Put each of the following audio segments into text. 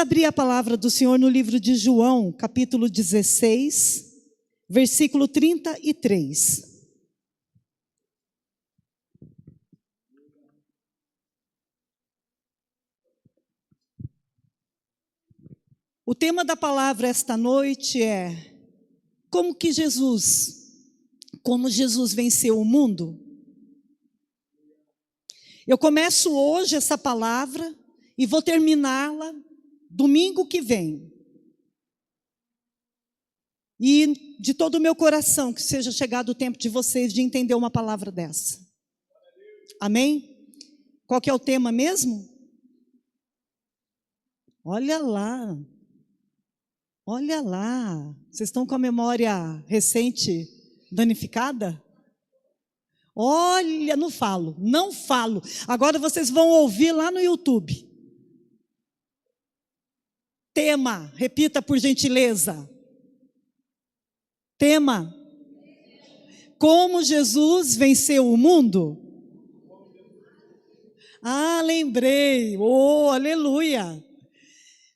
Abrir a palavra do Senhor no livro de João, capítulo 16, versículo 33. O tema da palavra esta noite é como Jesus venceu o mundo. Eu começo hoje essa palavra e vou terminá-la domingo que vem. E de todo o meu coração, que seja chegado o tempo de vocês de entender uma palavra dessa. Amém? Qual que é o tema mesmo? Olha lá. Olha lá. Vocês estão com a memória recente danificada? Olha, não falo. Agora vocês vão ouvir lá no YouTube. Tema, repita por gentileza. Tema: como Jesus venceu o mundo? Ah, lembrei. Oh, aleluia.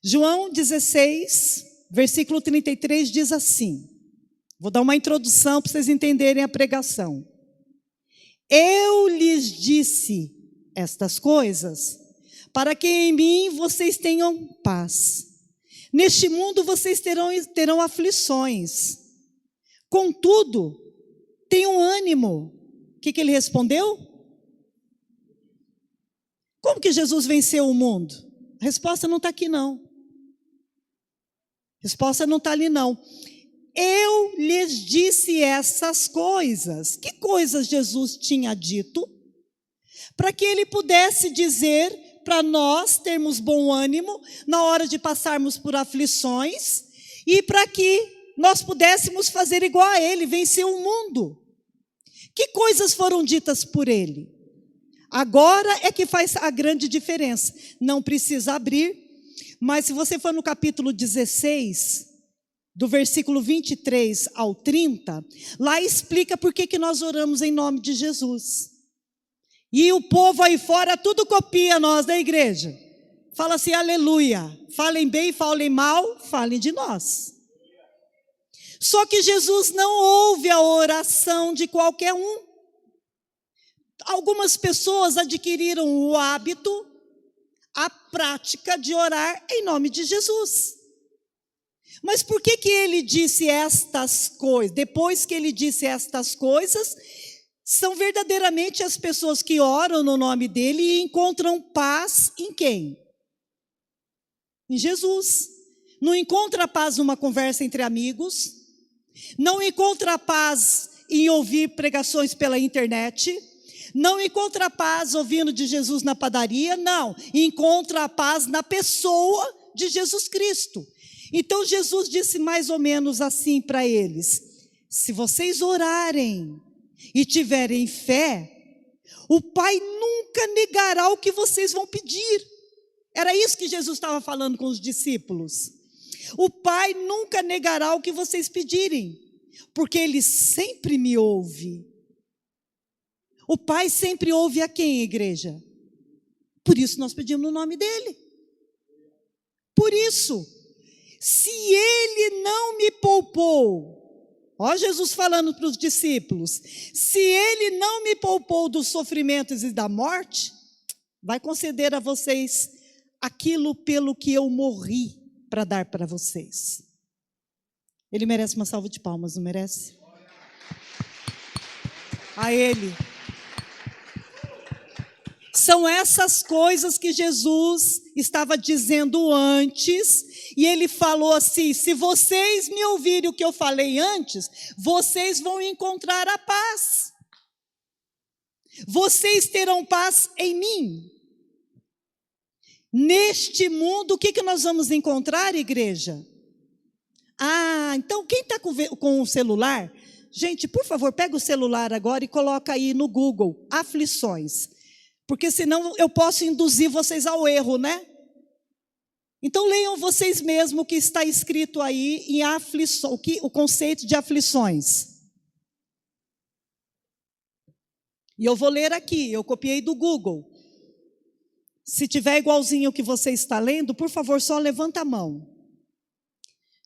João 16, versículo 33 diz assim. Vou dar uma introdução para vocês entenderem a pregação. Eu lhes disse estas coisas para que em mim vocês tenham paz. Neste mundo vocês terão aflições. Contudo, tenham ânimo. O que ele respondeu? Como que Jesus venceu o mundo? A resposta não está aqui, não. A resposta não está ali, não. Eu lhes disse essas coisas. Que coisas Jesus tinha dito? Para que ele pudesse dizer para nós termos bom ânimo na hora de passarmos por aflições e para que nós pudéssemos fazer igual a ele, vencer o mundo. Que coisas foram ditas por ele? Agora é que faz a grande diferença. Não precisa abrir, mas se você for no capítulo 16, do versículo 23 ao 30, lá explica por que nós oramos em nome de Jesus. E o povo aí fora tudo copia nós da igreja. Fala assim, aleluia. Falem bem, falem mal, falem de nós. Só que Jesus não ouve a oração de qualquer um. Algumas pessoas adquiriram o hábito, a prática de orar em nome de Jesus. Mas por que ele disse estas coisas? Depois que ele disse estas coisas, são verdadeiramente as pessoas que oram no nome dele e encontram paz em quem? Em Jesus. Não encontra paz numa conversa entre amigos, não encontra paz em ouvir pregações pela internet, não encontra paz ouvindo de Jesus na padaria, não. Encontra a paz na pessoa de Jesus Cristo. Então Jesus disse mais ou menos assim para eles: se vocês orarem e tiverem fé, o Pai nunca negará o que vocês vão pedir. Era isso que Jesus estava falando com os discípulos. O Pai nunca negará o que vocês pedirem, porque Ele sempre me ouve. O Pai sempre ouve a quem, igreja? Por isso nós pedimos no nome dEle. Por isso, se Ele não me poupou, ó Jesus falando para os discípulos, se Ele não me poupou dos sofrimentos e da morte, vai conceder a vocês aquilo pelo que eu morri para dar para vocês. Ele merece uma salva de palmas, não merece? A Ele. São essas coisas que Jesus estava dizendo antes, e Ele falou assim: se vocês me ouvirem o que eu falei antes, vocês vão encontrar a paz. Vocês terão paz em mim. Neste mundo, o que nós vamos encontrar, igreja? Ah, então quem está com o celular, gente, por favor, pega o celular agora e coloca aí no Google, aflições. Porque senão eu posso induzir vocês ao erro, né? Então leiam vocês mesmos o que está escrito aí em aflições, o conceito de aflições. E eu vou ler aqui, eu copiei do Google. Se tiver igualzinho o que você está lendo, por favor, só levanta a mão.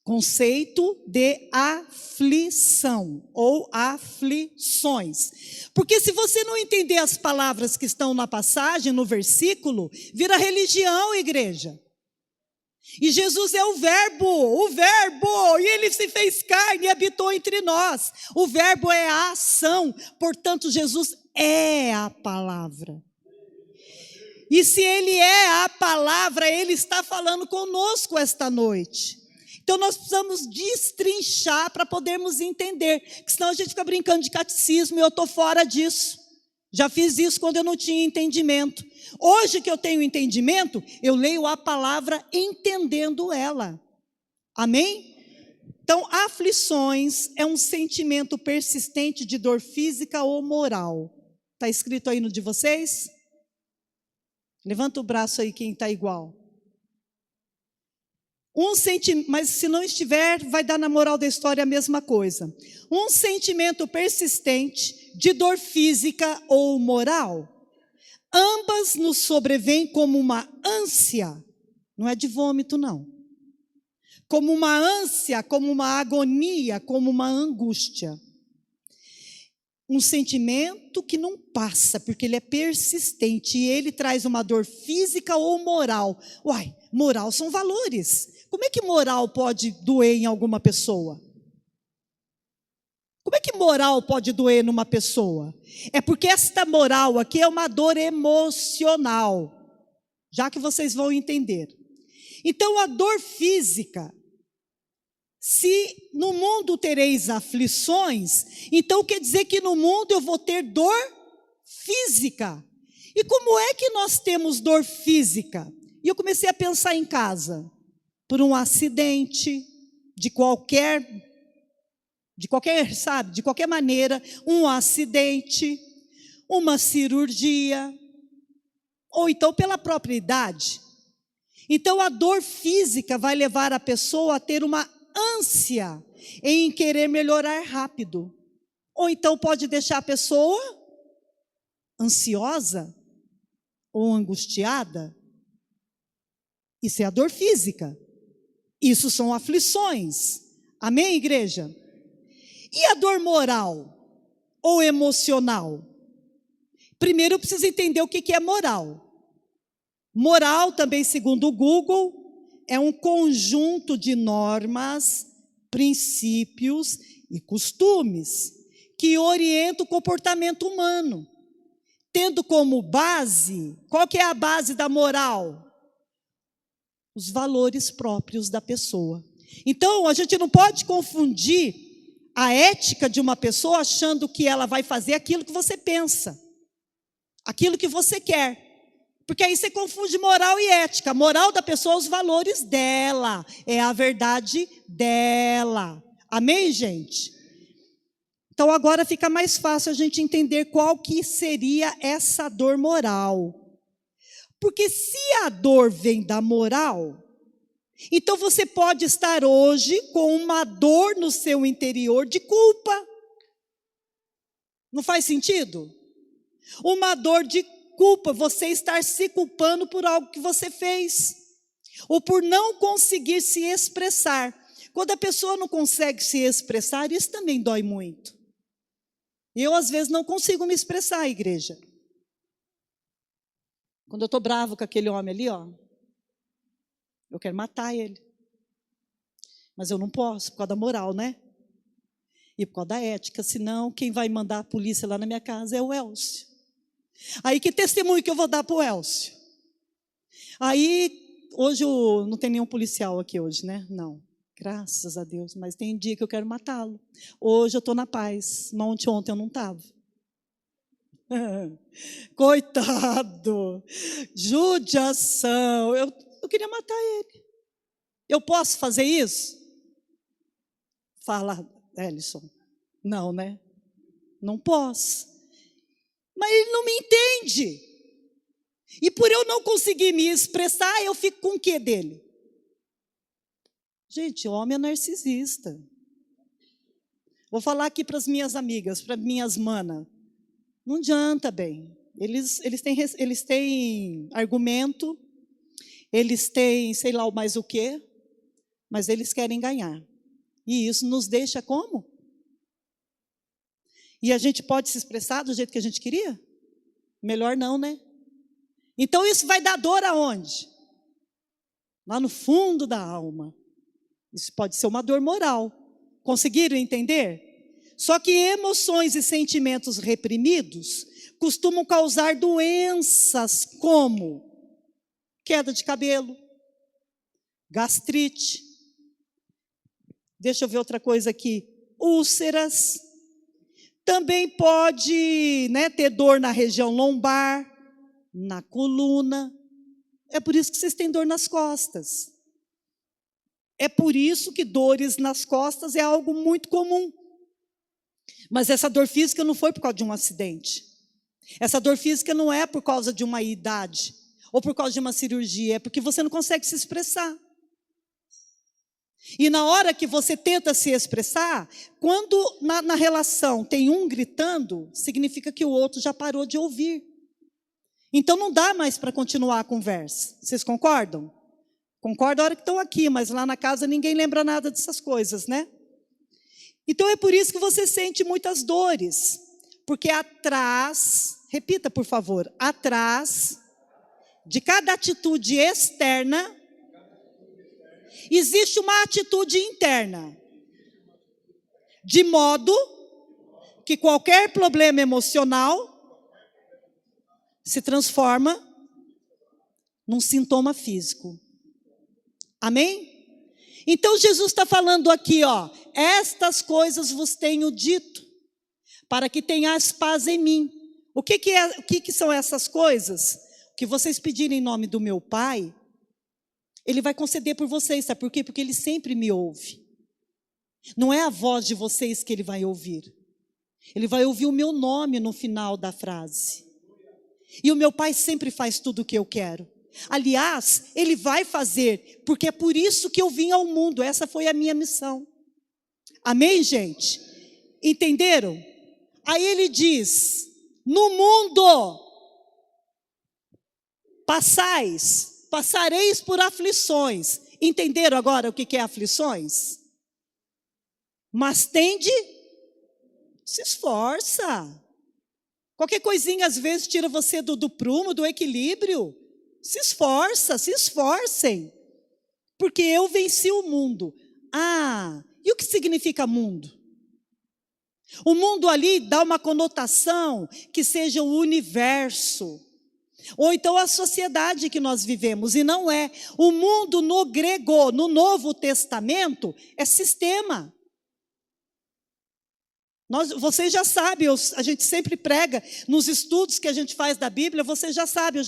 Conceito de aflição ou aflições. Porque se você não entender as palavras que estão na passagem, no versículo, vira religião, igreja. E Jesus é o verbo, e ele se fez carne e habitou entre nós. O verbo é a ação, portanto, Jesus é a palavra. E se ele é a palavra, ele está falando conosco esta noite. Então nós precisamos destrinchar para podermos entender, que senão a gente fica brincando de catecismo e eu estou fora disso. Já fiz isso quando eu não tinha entendimento. Hoje que eu tenho entendimento, eu leio a palavra entendendo ela. Amém? Então, aflições é um sentimento persistente de dor física ou moral. Está escrito aí no de vocês? Levanta o braço aí quem está igual. Mas se não estiver, vai dar na moral da história a mesma coisa. Um sentimento persistente de dor física ou moral. Ambas nos sobrevêm como uma ânsia, não é de vômito não. Como uma ânsia, como uma agonia, como uma angústia. Um sentimento que não passa, porque ele é persistente e ele traz uma dor física ou moral. Uai, moral são valores. Como é que moral pode doer em alguma pessoa? Como é que moral pode doer numa pessoa? É porque esta moral aqui é uma dor emocional, já que vocês vão entender. Então a dor física, se no mundo tereis aflições, então quer dizer que no mundo eu vou ter dor física. E como é que nós temos dor física? E eu comecei a pensar em casa. Por um acidente, de qualquer maneira, um acidente, uma cirurgia, ou então pela própria idade. Então a dor física vai levar a pessoa a ter uma ânsia em querer melhorar rápido. Ou então pode deixar a pessoa ansiosa ou angustiada. Isso é a dor física. Isso são aflições. Amém, igreja? E a dor moral ou emocional? Primeiro eu preciso entender o que é moral. Moral, também segundo o Google, é um conjunto de normas, princípios e costumes que orientam o comportamento humano, tendo como base, qual que é a base da moral? Os valores próprios da pessoa. Então, a gente não pode confundir a ética de uma pessoa achando que ela vai fazer aquilo que você pensa, aquilo que você quer. Porque aí você confunde moral e ética. A moral da pessoa, os valores dela, é a verdade dela. Amém, gente? Então agora fica mais fácil a gente entender qual que seria essa dor moral. Porque se a dor vem da moral, então você pode estar hoje com uma dor no seu interior de culpa. Não faz sentido? Uma dor de culpa, você estar se culpando por algo que você fez, ou por não conseguir se expressar. Quando a pessoa não consegue se expressar, isso também dói muito. Eu, às vezes, não consigo me expressar, igreja. Quando eu estou bravo com aquele homem ali, ó, eu quero matar ele. Mas eu não posso, por causa da moral, né? E por causa da ética, senão quem vai mandar a polícia lá na minha casa é o Elcio. Aí que testemunho que eu vou dar para o Elcio? Aí, hoje não tem nenhum policial aqui hoje, né? Não, graças a Deus, mas tem dia que eu quero matá-lo. Hoje eu estou na paz, mas ontem eu não estava. Coitado, judiação, eu queria matar ele. Eu posso fazer isso? Fala, Ellison. Não, né? Não posso. Mas ele não me entende. E por eu não conseguir me expressar, eu fico com o quê dele? Gente, homem é narcisista. Vou falar aqui para as minhas amigas, para minhas manas. Não adianta, bem. Eles têm argumento, eles têm sei lá mais o quê, mas eles querem ganhar. E isso nos deixa como? E a gente pode se expressar do jeito que a gente queria? Melhor não, né? Então isso vai dar dor aonde? Lá no fundo da alma. Isso pode ser uma dor moral. Conseguiram entender? Só que emoções e sentimentos reprimidos costumam causar doenças como queda de cabelo, gastrite, deixa eu ver outra coisa aqui, úlceras. Também pode, ter dor na região lombar, na coluna. É por isso que vocês têm dor nas costas. É por isso que dores nas costas é algo muito comum. Mas essa dor física não foi por causa de um acidente. Essa dor física não é por causa de uma idade, ou por causa de uma cirurgia, é porque você não consegue se expressar. E na hora que você tenta se expressar, quando na relação tem um gritando, significa que o outro já parou de ouvir. Então não dá mais para continuar a conversa. Vocês concordam? Concordam a hora que estão aqui, mas lá na casa ninguém lembra nada dessas coisas, né? Então é por isso que você sente muitas dores. Porque atrás, repita por favor, atrás de cada atitude externa, existe uma atitude interna. De modo que qualquer problema emocional se transforma num sintoma físico. Amém? Então Jesus está falando aqui, estas coisas vos tenho dito, para que tenhais paz em mim. O que são essas coisas? Que vocês pedirem em nome do meu Pai, Ele vai conceder por vocês, sabe por quê? Porque Ele sempre me ouve. Não é a voz de vocês que Ele vai ouvir. Ele vai ouvir o meu nome no final da frase. E o meu Pai sempre faz tudo o que eu quero. Aliás, Ele vai fazer, porque é por isso que eu vim ao mundo. Essa foi a minha missão. Amém, gente? Entenderam? Aí Ele diz, no mundo passareis por aflições. Entenderam agora o que é aflições? Mas se esforça. Qualquer coisinha às vezes tira você do prumo, do equilíbrio. Se esforcem. Porque eu venci o mundo. E o que significa mundo? O mundo ali dá uma conotação que seja o universo. Ou então a sociedade que nós vivemos. E não é. O mundo no grego, no Novo Testamento, é sistema. Vocês já sabem, a gente sempre prega nos estudos que a gente faz da Bíblia, vocês já sabem,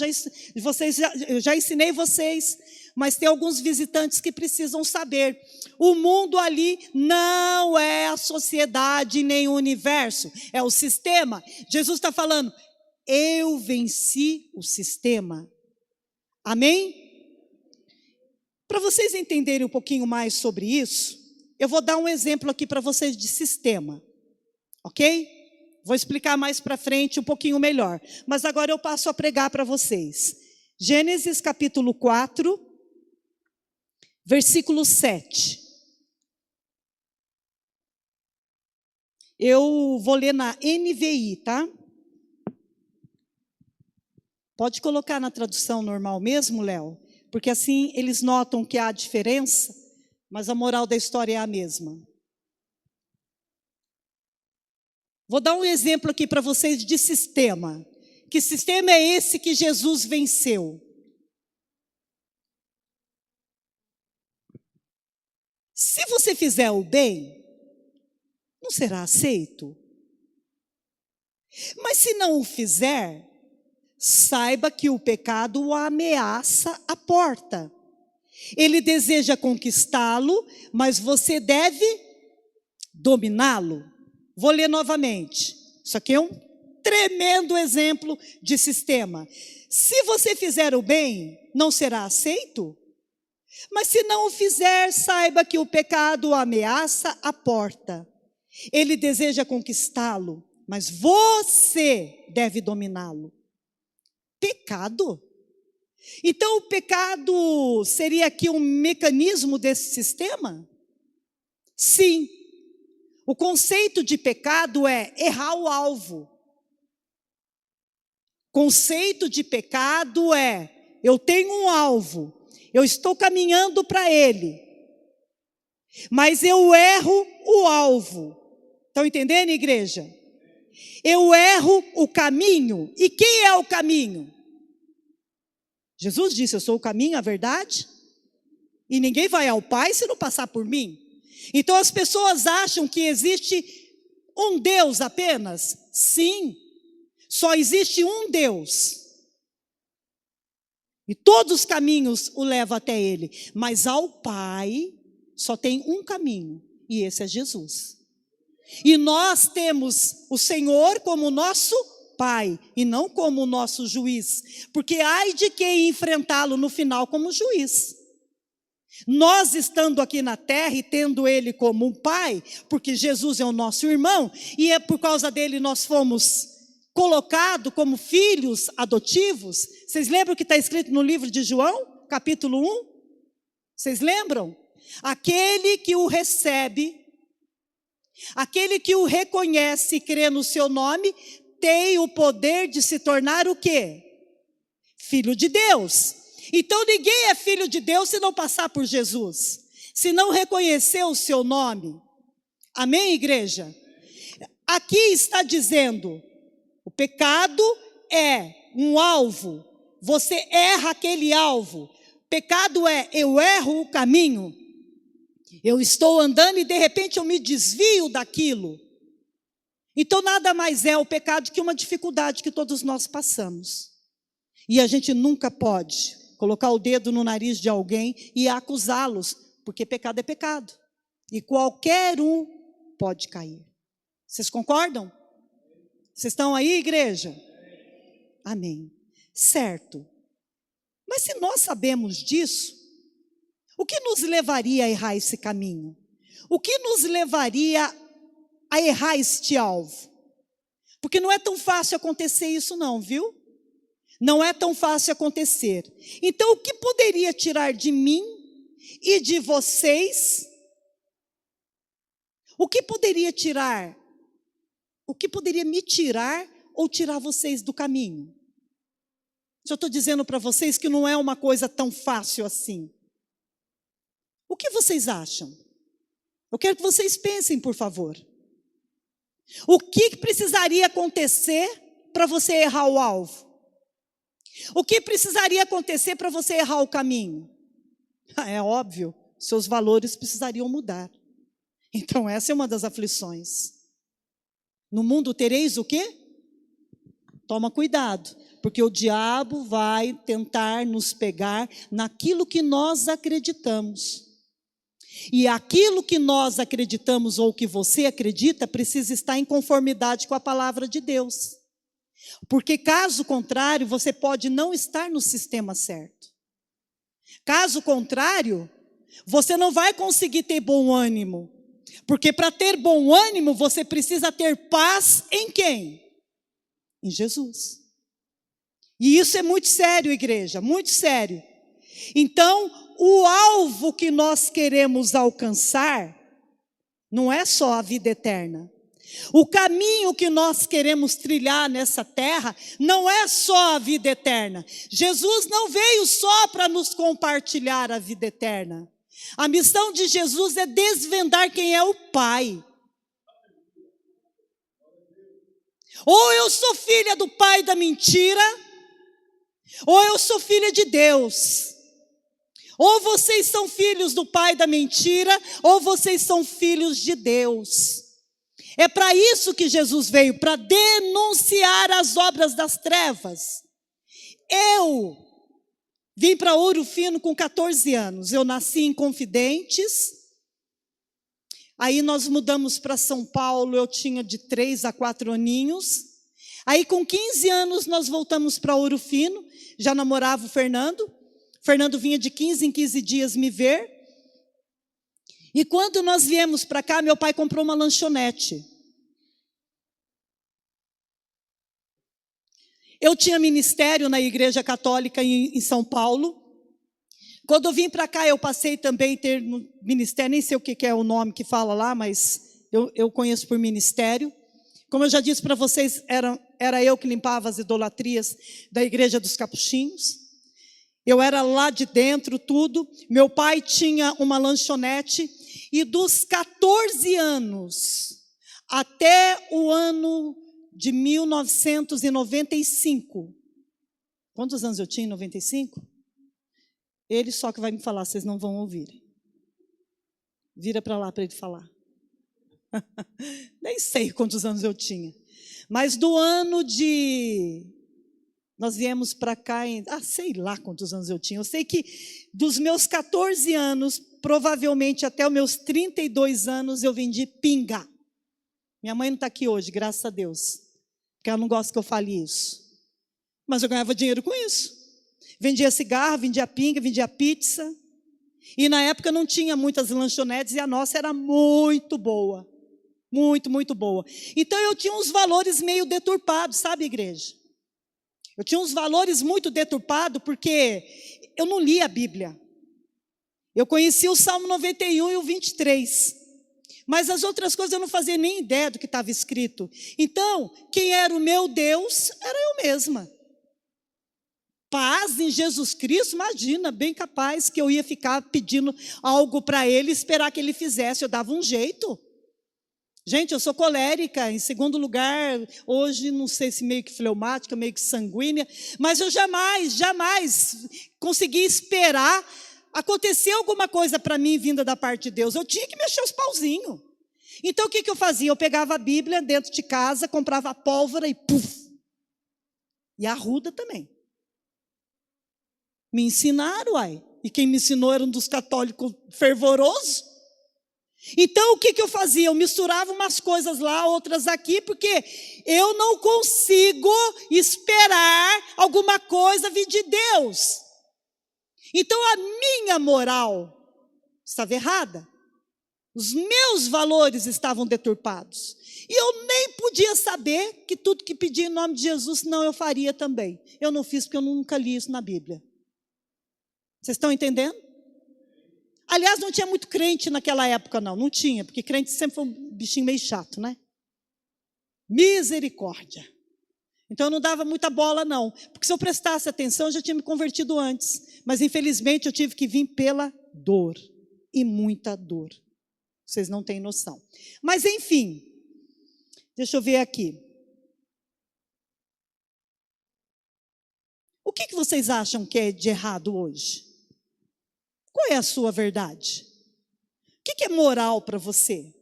eu já ensinei vocês, mas tem alguns visitantes que precisam saber. O mundo ali não é a sociedade nem o universo, é o sistema. Jesus está falando, eu venci o sistema. Amém? Para vocês entenderem um pouquinho mais sobre isso, eu vou dar um exemplo aqui para vocês de sistema. Ok? Vou explicar mais para frente um pouquinho melhor. Mas agora eu passo a pregar para vocês. Gênesis capítulo 4, versículo 7. Eu vou ler na NVI, tá? Pode colocar na tradução normal mesmo, Léo? Porque assim eles notam que há diferença, mas a moral da história é a mesma. Vou dar um exemplo aqui para vocês de sistema. Que sistema é esse que Jesus venceu? Se você fizer o bem, não será aceito. Mas se não o fizer, saiba que o pecado o ameaça à porta. Ele deseja conquistá-lo, mas você deve dominá-lo. Vou ler novamente. Isso aqui é um tremendo exemplo de sistema. Se você fizer o bem, não será aceito? Mas se não o fizer, saiba que o pecado o ameaça à porta. Ele deseja conquistá-lo, mas você deve dominá-lo. Pecado? Então o pecado seria aqui um mecanismo desse sistema? Sim. O conceito de pecado é errar o alvo. Conceito de pecado é, eu tenho um alvo, eu estou caminhando para ele, mas eu erro o alvo. Estão entendendo, igreja? Eu erro o caminho. E quem é o caminho? Jesus disse, eu sou o caminho, a verdade, e ninguém vai ao Pai se não passar por mim. Então as pessoas acham que existe um Deus apenas. Sim, só existe um Deus. E todos os caminhos o levam até Ele. Mas ao Pai só tem um caminho, e esse é Jesus. E nós temos o Senhor como nosso Pai, e não como nosso juiz. Porque ai de quem enfrentá-lo no final como juiz. Nós estando aqui na terra e tendo Ele como um Pai, porque Jesus é o nosso irmão, e é por causa dele nós fomos colocados como filhos adotivos. Vocês lembram o que está escrito no livro de João, capítulo 1? Vocês lembram? Aquele que o recebe, aquele que o reconhece e crê no seu nome, tem o poder de se tornar o quê? Filho de Deus. Então ninguém é filho de Deus se não passar por Jesus, se não reconhecer o seu nome. Amém, igreja? Aqui está dizendo, o pecado é um alvo, você erra aquele alvo. Pecado é, eu erro o caminho, eu estou andando e de repente eu me desvio daquilo. Então nada mais é o pecado que uma dificuldade que todos nós passamos. E a gente nunca pode colocar o dedo no nariz de alguém e acusá-los, porque pecado é pecado. E qualquer um pode cair. Vocês concordam? Vocês estão aí, igreja? Amém. Certo. Mas se nós sabemos disso, o que nos levaria a errar esse caminho? O que nos levaria a errar este alvo? Porque não é tão fácil acontecer isso não, viu? Não é tão fácil acontecer. Então, o que poderia tirar de mim e de vocês? O que poderia tirar? O que poderia me tirar ou tirar vocês do caminho? Eu estou dizendo para vocês que não é uma coisa tão fácil assim. O que vocês acham? Eu quero que vocês pensem, por favor. O que precisaria acontecer para você errar o alvo? O que precisaria acontecer para você errar o caminho? É óbvio, seus valores precisariam mudar. Então essa é uma das aflições. No mundo tereis o quê? Toma cuidado, porque o diabo vai tentar nos pegar naquilo que nós acreditamos. E aquilo que nós acreditamos ou que você acredita precisa estar em conformidade com a palavra de Deus. Porque caso contrário, você pode não estar no sistema certo. Caso contrário, você não vai conseguir ter bom ânimo. Porque para ter bom ânimo, você precisa ter paz em quem? Em Jesus. E isso é muito sério, igreja, muito sério. Então, o alvo que nós queremos alcançar não é só a vida eterna. O caminho que nós queremos trilhar nessa terra não é só a vida eterna. Jesus não veio só para nos compartilhar a vida eterna. A missão de Jesus é desvendar quem é o Pai. Ou eu sou filha do pai da mentira, ou eu sou filha de Deus. Ou vocês são filhos do pai da mentira, ou vocês são filhos de Deus. É para isso que Jesus veio, para denunciar as obras das trevas. Eu vim para Ouro Fino com 14 anos. Eu nasci em Confidentes. Aí nós mudamos para São Paulo, eu tinha de 3 a 4 aninhos. Aí com 15 anos nós voltamos para Ouro Fino. Já namorava o Fernando. O Fernando vinha de 15 em 15 dias me ver. E quando nós viemos para cá, meu pai comprou uma lanchonete. Eu tinha ministério na Igreja Católica em São Paulo. Quando eu vim para cá, eu passei também a ter ministério, nem sei o que é o nome que fala lá, mas eu conheço por ministério. Como eu já disse para vocês, era eu que limpava as idolatrias da Igreja dos Capuchinhos. Eu era lá de dentro, tudo. Meu pai tinha uma lanchonete. E dos 14 anos até o ano de 1995. Quantos anos eu tinha em 95? Ele só que vai me falar, vocês não vão ouvir. Vira para lá para ele falar. Nem sei quantos anos eu tinha. Mas do ano de... Nós viemos para cá em... sei lá quantos anos eu tinha. Eu sei que dos meus 14 anos, provavelmente até os meus 32 anos, eu vendi pinga. Minha mãe não está aqui hoje, graças a Deus. Porque ela não gosta que eu fale isso. Mas eu ganhava dinheiro com isso. Vendia cigarro, vendia pinga, vendia pizza. E na época não tinha muitas lanchonetes e a nossa era muito boa. Muito, muito boa. Então eu tinha uns valores meio deturpados, sabe, igreja? Eu tinha uns valores muito deturpados porque eu não lia a Bíblia. Eu conhecia o Salmo 91 e o 23. Mas as outras coisas eu não fazia nem ideia do que estava escrito. Então, quem era o meu Deus era eu mesma. Paz em Jesus Cristo, imagina, bem capaz que eu ia ficar pedindo algo para Ele, esperar que Ele fizesse, eu dava um jeito. Gente, eu sou colérica, em segundo lugar, hoje não sei se meio que fleumática, meio que sanguínea, mas eu jamais consegui esperar acontecer alguma coisa para mim vinda da parte de Deus. Eu tinha que mexer os pauzinhos. Então o que eu fazia? Eu pegava a Bíblia dentro de casa, comprava a pólvora e puf. E a arruda também. Me ensinaram, uai. E quem me ensinou era um dos católicos fervorosos. Então, o que eu fazia? Eu misturava umas coisas lá, outras aqui, porque eu não consigo esperar alguma coisa vir de Deus. Então, a minha moral estava errada. Os meus valores estavam deturpados. E eu nem podia saber que tudo que pedia em nome de Jesus, não, eu faria também. Eu não fiz porque eu nunca li isso na Bíblia. Vocês estão entendendo? Aliás, não tinha muito crente naquela época, não tinha, porque crente sempre foi um bichinho meio chato, né? Misericórdia. Então eu não dava muita bola, não, porque se eu prestasse atenção, eu já tinha me convertido antes, mas infelizmente eu tive que vir pela dor, e muita dor. Vocês não têm noção. Mas enfim, deixa eu ver aqui. O que vocês acham que é de errado hoje? Qual é a sua verdade? O que é moral para você?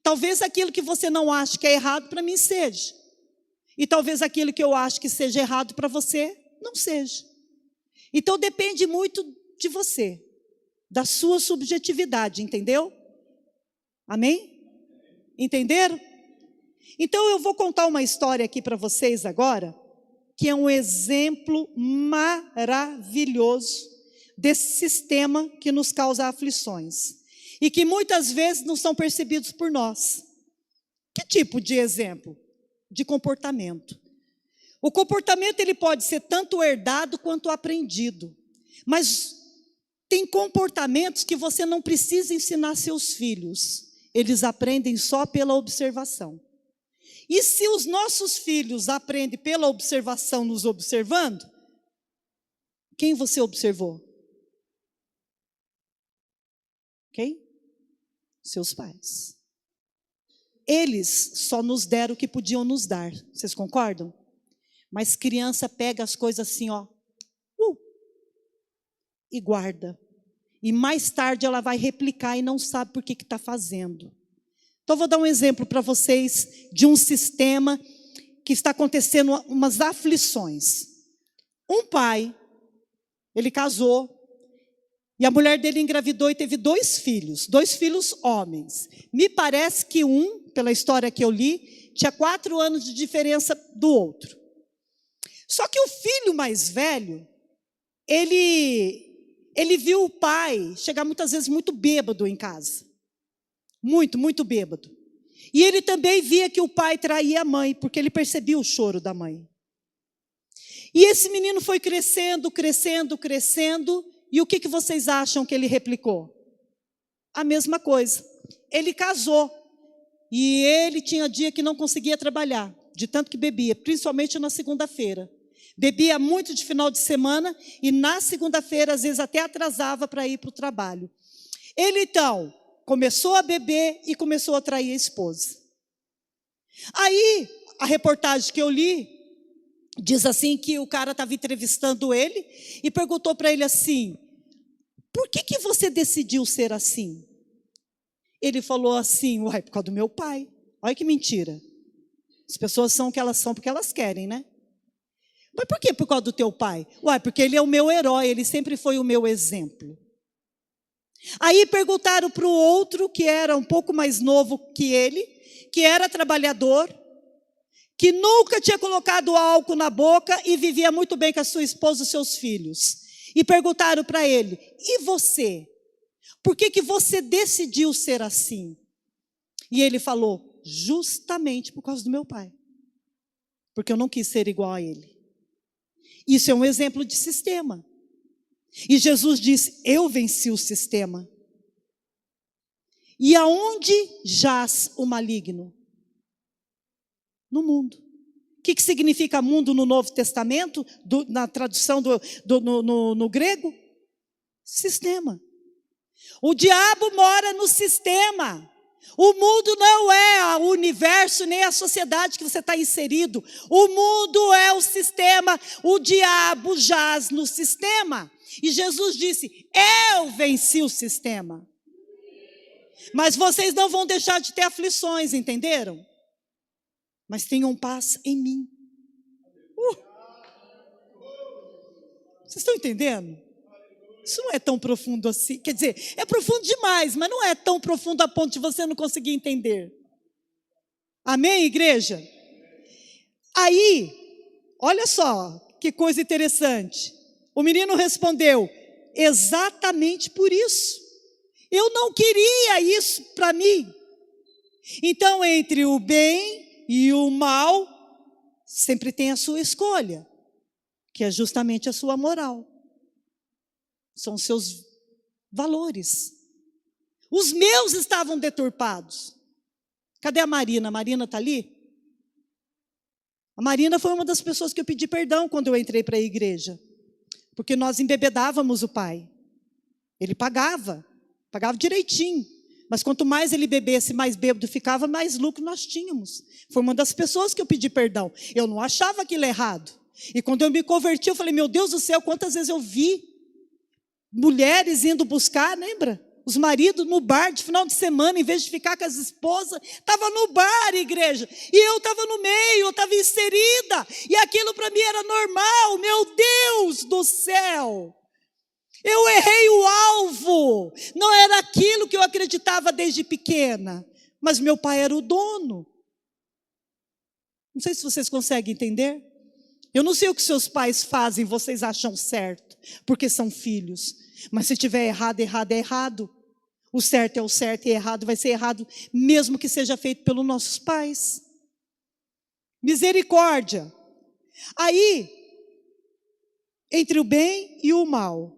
Talvez aquilo que você não acha que é errado para mim seja. E talvez aquilo que eu acho que seja errado para você não seja. Então depende muito de você, da sua subjetividade, entendeu? Amém? Entenderam? Então eu vou contar uma história aqui para vocês agora, que é um exemplo maravilhoso desse sistema que nos causa aflições e que muitas vezes não são percebidos por nós. Que tipo de exemplo? De comportamento. O comportamento ele pode ser tanto herdado quanto aprendido, mas tem comportamentos que você não precisa ensinar seus filhos, eles aprendem só pela observação. E se os nossos filhos aprendem pela observação nos observando, quem você observou? Quem? Seus pais. Eles só nos deram o que podiam nos dar. Vocês concordam? Mas criança pega as coisas assim, ó, e guarda. E mais tarde ela vai replicar e não sabe por que está fazendo. Então vou dar um exemplo para vocês de um sistema que está acontecendo umas aflições. Um pai, ele casou, e a mulher dele engravidou e teve 2 filhos homens. Me parece que um, pela história que eu li, tinha 4 anos de diferença do outro. Só que o filho mais velho, ele viu o pai chegar muitas vezes muito bêbado em casa. Muito, muito bêbado. E ele também via que o pai traía a mãe, porque ele percebia o choro da mãe. E esse menino foi crescendo, crescendo, crescendo. E o que vocês acham que ele replicou? A mesma coisa. Ele casou. E ele tinha dia que não conseguia trabalhar, de tanto que bebia, principalmente na segunda-feira. Bebia muito de final de semana e na segunda-feira, às vezes, até atrasava para ir para o trabalho. Ele, então, começou a beber e começou a trair a esposa. Aí, a reportagem que eu li, diz assim que o cara estava entrevistando ele e perguntou para ele assim: por que você decidiu ser assim? Ele falou assim: uai, por causa do meu pai. Olha que mentira. As pessoas são o que elas são porque elas querem, né? Mas por que por causa do teu pai? Uai, porque ele é o meu herói, ele sempre foi o meu exemplo. Aí perguntaram para o outro, que era um pouco mais novo que ele, que era trabalhador, que nunca tinha colocado álcool na boca e vivia muito bem com a sua esposa e os seus filhos. E perguntaram para ele: e você? Por que você decidiu ser assim? E ele falou: justamente por causa do meu pai. Porque eu não quis ser igual a ele. Isso é um exemplo de sistema. E Jesus disse: eu venci o sistema. E aonde jaz o maligno? No mundo. O que significa mundo no Novo Testamento? Na tradução no grego? Sistema. O diabo mora no sistema. O mundo não é o universo nem a sociedade que você está inserido. O mundo é o sistema. O diabo jaz no sistema. E Jesus disse: eu venci o sistema. Mas vocês não vão deixar de ter aflições, entenderam? Mas tenham paz em mim. Vocês estão entendendo? Isso não é tão profundo assim. Quer dizer, é profundo demais, mas não é tão profundo a ponto de você não conseguir entender. Amém, igreja? Aí, olha só que coisa interessante. O menino respondeu: exatamente por isso. Eu não queria isso para mim. Então, entre o bem e o mal, sempre tem a sua escolha, que é justamente a sua moral. São os seus valores. Os meus estavam deturpados. Cadê a Marina? A Marina está ali? A Marina foi uma das pessoas que eu pedi perdão quando eu entrei para a igreja. Porque nós embebedávamos o pai. Ele pagava direitinho. Mas quanto mais ele bebesse, mais bêbado ficava, mais lucro nós tínhamos. Foi uma das pessoas que eu pedi perdão. Eu não achava aquilo errado. E quando eu me converti, eu falei: meu Deus do céu, quantas vezes eu vi mulheres indo buscar, lembra? Os maridos no bar de final de semana, em vez de ficar com as esposas, estava no bar, igreja. E eu estava no meio, eu estava inserida. E aquilo para mim era normal. Meu Deus do céu! Eu errei o alvo. Não era aquilo que eu acreditava desde pequena. Mas meu pai era o dono. Não sei se vocês conseguem entender. Eu não sei o que seus pais fazem, vocês acham certo, porque são filhos. Mas se tiver errado, errado é errado. O certo é o certo e errado vai ser errado, mesmo que seja feito pelos nossos pais. Misericórdia. Aí, entre o bem e o mal,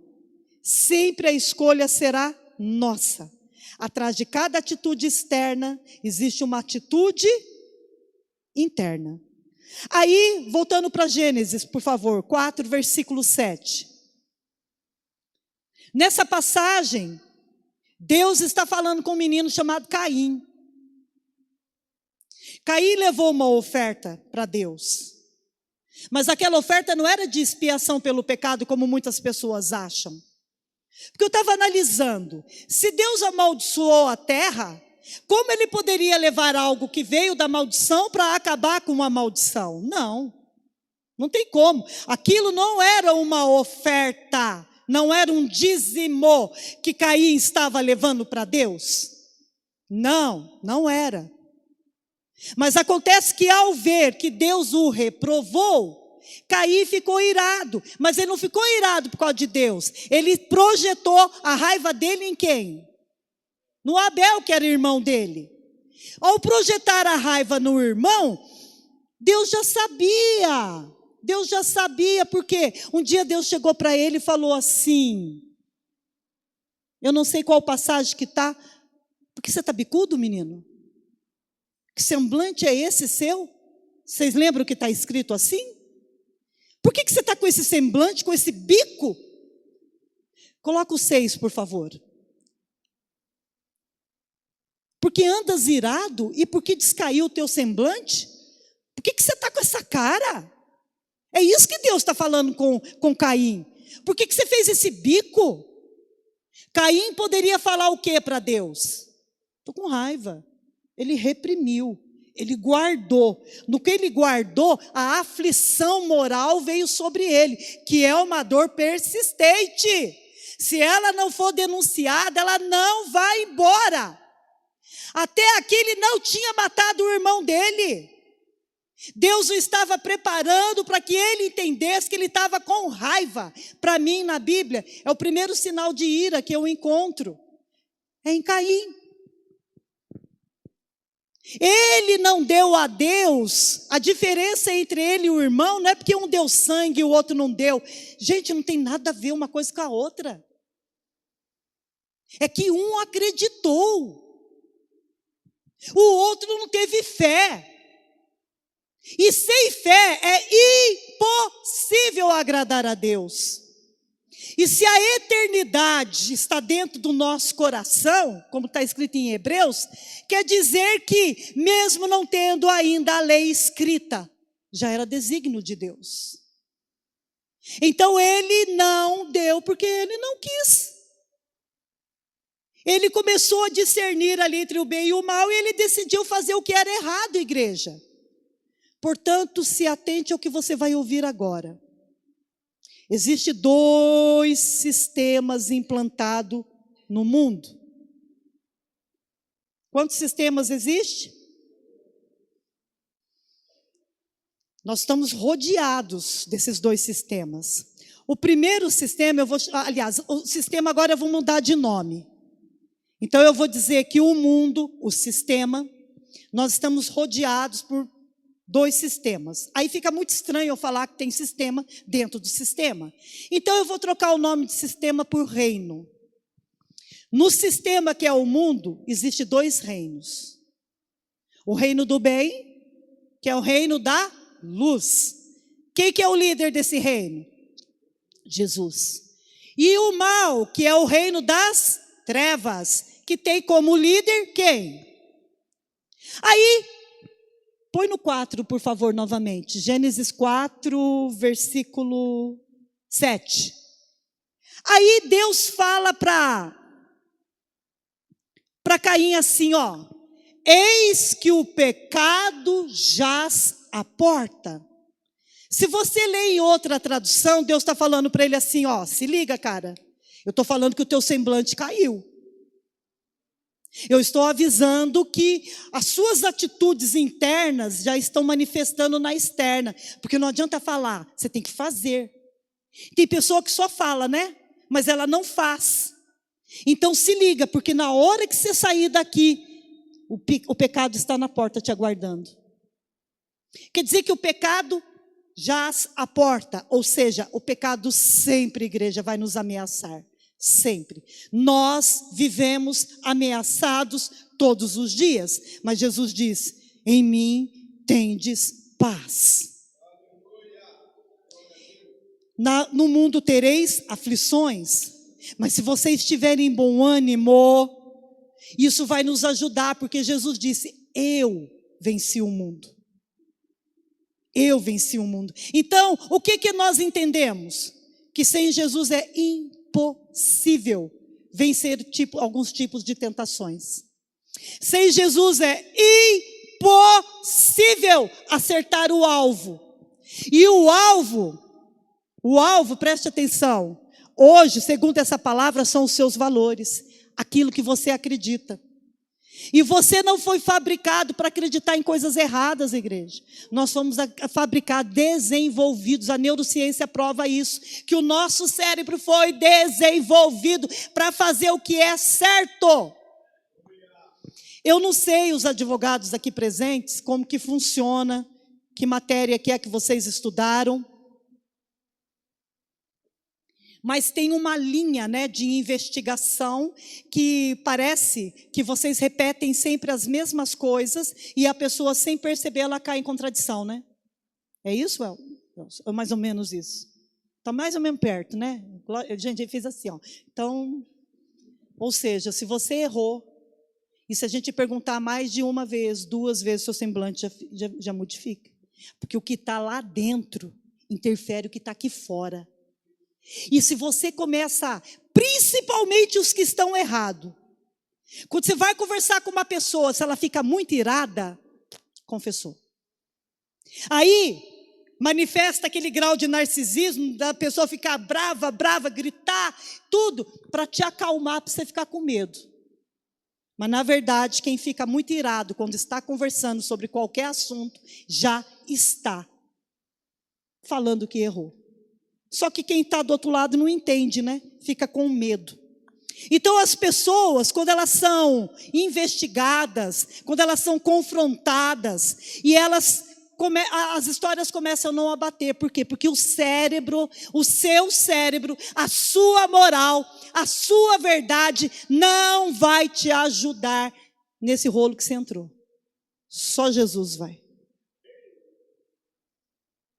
sempre a escolha será nossa. Atrás de cada atitude externa, existe uma atitude interna. Aí, voltando para Gênesis, por favor, 4, versículo 7. Nessa passagem, Deus está falando com um menino chamado Caim. Caim levou uma oferta para Deus. Mas aquela oferta não era de expiação pelo pecado, como muitas pessoas acham. Porque eu estava analisando, se Deus amaldiçoou a terra, como ele poderia levar algo que veio da maldição para acabar com uma maldição? Não, não tem como. Aquilo não era uma oferta, não era um dízimo que Caim estava levando para Deus. Não, não era. Mas acontece que ao ver que Deus o reprovou, Caim ficou irado, mas ele não ficou irado por causa de Deus. Ele projetou a raiva dele em quem? No Abel, que era irmão dele. Ao projetar a raiva no irmão, Deus já sabia Deus já sabia, porque um dia Deus chegou para ele e falou assim, eu não sei qual passagem que está, porque você está bicudo, menino? Que semblante é esse seu? Vocês lembram que está escrito assim? Por que você está com esse semblante, com esse bico? Coloca o 6, por favor. Porque andas irado e porque descaiu o teu semblante? Por que você está com essa cara? É isso que Deus está falando com Caim. Por que você fez esse bico? Caim poderia falar o que para Deus? Estou com raiva. Ele reprimiu, ele guardou. No que ele guardou, a aflição moral veio sobre ele, que é uma dor persistente. Se ela não for denunciada, ela não vai embora. Até aqui ele não tinha matado o irmão dele. Deus o estava preparando para que ele entendesse que ele estava com raiva. Para mim, na Bíblia, é o primeiro sinal de ira que eu encontro. É em Caim. Ele não deu a Deus, a diferença entre ele e o irmão não é porque um deu sangue e o outro não deu. Gente, não tem nada a ver uma coisa com a outra. É que um acreditou. O outro não teve fé. E sem fé é impossível agradar a Deus. E se a eternidade está dentro do nosso coração, como está escrito em Hebreus, quer dizer que, mesmo não tendo ainda a lei escrita, já era desígnio de Deus. Então ele não deu porque ele não quis. Ele começou a discernir ali entre o bem e o mal e ele decidiu fazer o que era errado, igreja. Portanto, se atente ao que você vai ouvir agora. Existem 2 sistemas implantados no mundo. Quantos sistemas existem? Nós estamos rodeados desses 2 sistemas. O primeiro sistema, o sistema agora eu vou mudar de nome. Então eu vou dizer que o mundo, o sistema, nós estamos rodeados por 2 sistemas. Aí fica muito estranho eu falar que tem sistema dentro do sistema. Então eu vou trocar o nome de sistema por reino. No sistema que é o mundo, existe 2 reinos. O reino do bem, que é o reino da luz. Quem que é o líder desse reino? Jesus. E o mal, que é o reino das trevas, que tem como líder quem? Aí, põe no 4, por favor, novamente. Gênesis 4, versículo 7. Aí Deus fala para Caim assim, ó. Eis que o pecado jaz à porta. Se você lê em outra tradução, Deus está falando para ele assim, ó. Se liga, cara. Eu estou falando que o teu semblante caiu. Eu estou avisando que as suas atitudes internas já estão manifestando na externa. Porque não adianta falar, você tem que fazer. Tem pessoa que só fala, né? Mas ela não faz. Então se liga, porque na hora que você sair daqui, o pecado está na porta te aguardando. Quer dizer que o pecado jaz à porta. Ou seja, o pecado sempre, igreja, vai nos ameaçar. Sempre. Nós vivemos ameaçados todos os dias. Mas Jesus diz, em mim tendes paz. No mundo tereis aflições. Mas se vocês estiverem em bom ânimo, isso vai nos ajudar. Porque Jesus disse, eu venci o mundo. Eu venci o mundo. Então, o que nós entendemos? Que sem Jesus é impossível vencer alguns tipos de tentações. Sem Jesus é impossível acertar o alvo. E o alvo, preste atenção, hoje, segundo essa palavra, são os seus valores, aquilo que você acredita. E você não foi fabricado para acreditar em coisas erradas, igreja. Nós fomos fabricados, desenvolvidos. A neurociência prova isso. Que o nosso cérebro foi desenvolvido para fazer o que é certo. Eu não sei, os advogados aqui presentes, como que funciona, que matéria que é que vocês estudaram. Mas tem uma linha, né, de investigação que parece que vocês repetem sempre as mesmas coisas e a pessoa, sem perceber, ela cai em contradição, né? É isso, El? É mais ou menos isso. Está mais ou menos perto, né? Gente, ele fez assim, ó. Então, ou seja, se você errou, e se a gente perguntar mais de uma vez, 2 vezes, seu semblante já modifica. Porque o que está lá dentro interfere o que está aqui fora. E se você começa, principalmente os que estão errados, quando você vai conversar com uma pessoa, se ela fica muito irada, confessou. Aí, manifesta aquele grau de narcisismo, da pessoa ficar brava, gritar, tudo, para te acalmar, para você ficar com medo. Mas, na verdade, quem fica muito irado quando está conversando sobre qualquer assunto, já está falando que errou. Só que quem está do outro lado não entende, né? Fica com medo. Então, as pessoas, quando elas são investigadas, quando elas são confrontadas, e as histórias começam a não abater. Por quê? Porque o cérebro, o seu cérebro, a sua moral, a sua verdade não vai te ajudar nesse rolo que você entrou. Só Jesus vai.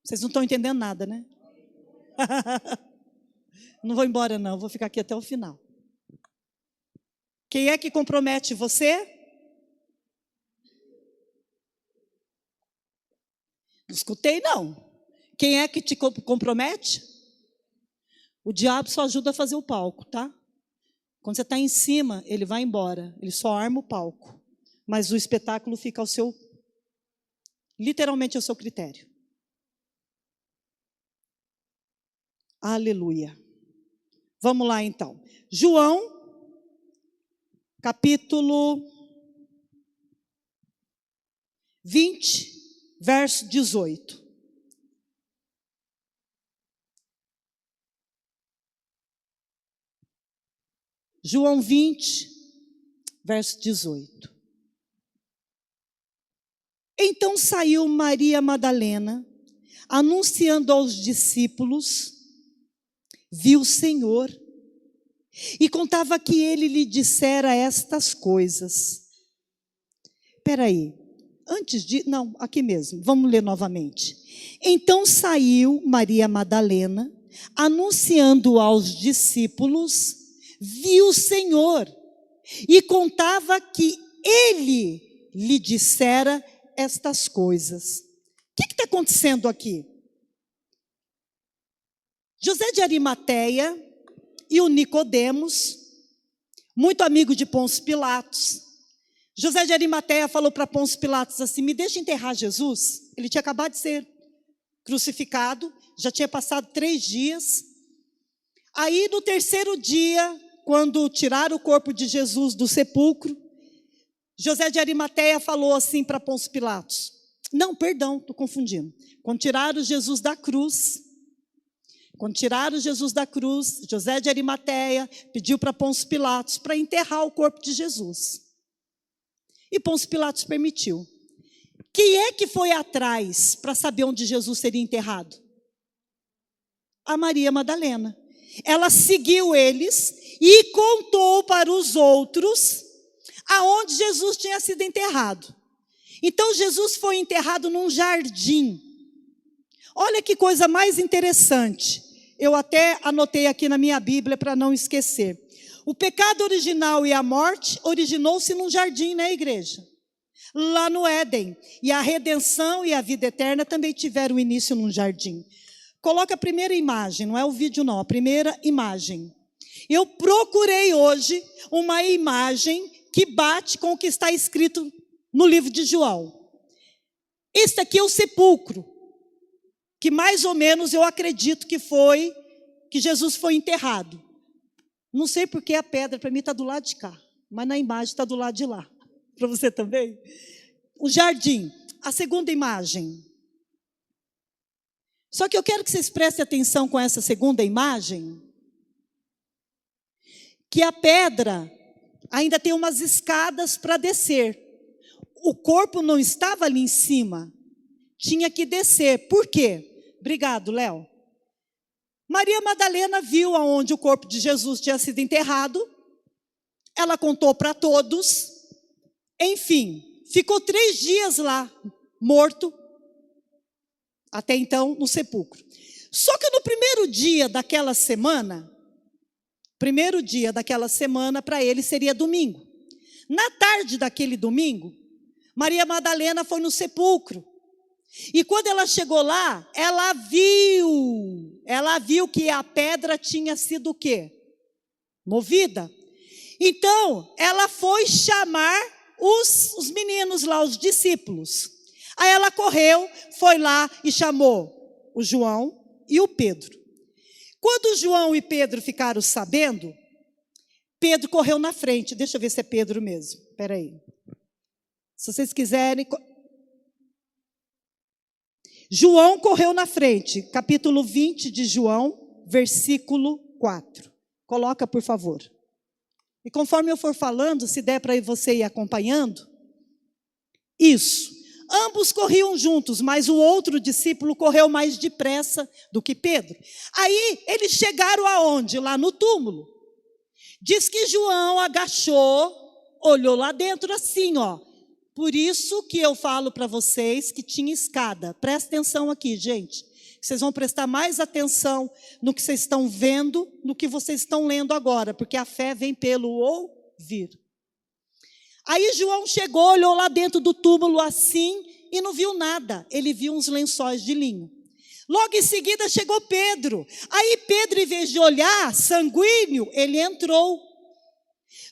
Vocês não estão entendendo nada, né? Não vou embora não, vou ficar aqui até o final. Quem é que compromete você? Não escutei não. Quem é que te compromete? O diabo só ajuda a fazer o palco, tá? Quando você está em cima, ele vai embora. Ele só arma o palco. Mas o espetáculo fica literalmente ao seu critério. Aleluia. Vamos lá então. João, capítulo 20, verso 18. João 20, verso 18. Então saiu Maria Madalena, anunciando aos discípulos, viu o Senhor e contava que ele lhe dissera estas coisas. Espera aí, aqui mesmo, vamos ler novamente. Então saiu Maria Madalena, anunciando aos discípulos, viu o Senhor e contava que ele lhe dissera estas coisas. O que está acontecendo aqui? José de Arimateia e o Nicodemos, muito amigo de Pôncio Pilatos. José de Arimateia falou para Pôncio Pilatos assim, me deixa enterrar Jesus. Ele tinha acabado de ser crucificado, já tinha passado 3 dias. Aí no 3º dia, quando tiraram o corpo de Jesus do sepulcro, José de Arimateia falou assim para Pôncio Pilatos. Não, perdão, estou confundindo. Quando tiraram Jesus da cruz, José de Arimateia pediu para Pôncio Pilatos para enterrar o corpo de Jesus. E Pôncio Pilatos permitiu. Quem é que foi atrás para saber onde Jesus seria enterrado? A Maria Madalena. Ela seguiu eles e contou para os outros aonde Jesus tinha sido enterrado. Então Jesus foi enterrado num jardim. Olha que coisa mais interessante. Eu até anotei aqui na minha Bíblia para não esquecer. O pecado original e a morte originou-se num jardim, né, igreja? Lá no Éden. E a redenção e a vida eterna também tiveram início num jardim. Coloca a primeira imagem, não é o vídeo não, a primeira imagem. Eu procurei hoje uma imagem que bate com o que está escrito no livro de João. Este aqui é o sepulcro, que mais ou menos eu acredito que Jesus foi enterrado. Não sei porque a pedra para mim está do lado de cá, mas na imagem está do lado de lá. Para você também? O jardim, a segunda imagem. Só que eu quero que vocês prestem atenção com essa segunda imagem, que a pedra ainda tem umas escadas para descer. O corpo não estava ali em cima, tinha que descer. Por quê? Obrigado, Léo. Maria Madalena viu aonde o corpo de Jesus tinha sido enterrado, ela contou para todos, enfim, ficou 3 dias lá, morto, até então no sepulcro. Só que no primeiro dia daquela semana para ele seria domingo. Na tarde daquele domingo, Maria Madalena foi no sepulcro. E quando ela chegou lá, ela viu que a pedra tinha sido o quê? Movida. Então, ela foi chamar os meninos lá, os discípulos. Aí ela correu, foi lá e chamou o João e o Pedro. Quando João e Pedro ficaram sabendo, Pedro correu na frente. Deixa eu ver se é Pedro mesmo. Espera aí. Se vocês quiserem... João correu na frente. Capítulo 20 de João, versículo 4. Coloca, por favor. E conforme eu for falando, se der para você ir acompanhando. Isso. Ambos corriam juntos, mas o outro discípulo correu mais depressa do que Pedro. Aí eles chegaram aonde? Lá no túmulo. Diz que João agachou, olhou lá dentro assim, ó. Por isso que eu falo para vocês que tinha escada. Presta atenção aqui, gente. Vocês vão prestar mais atenção no que vocês estão vendo, no que vocês estão lendo agora, porque a fé vem pelo ouvir. Aí João chegou, olhou lá dentro do túmulo assim e não viu nada. Ele viu uns lençóis de linho. Logo em seguida chegou Pedro. Aí Pedro, em vez de olhar sanguíneo, ele entrou.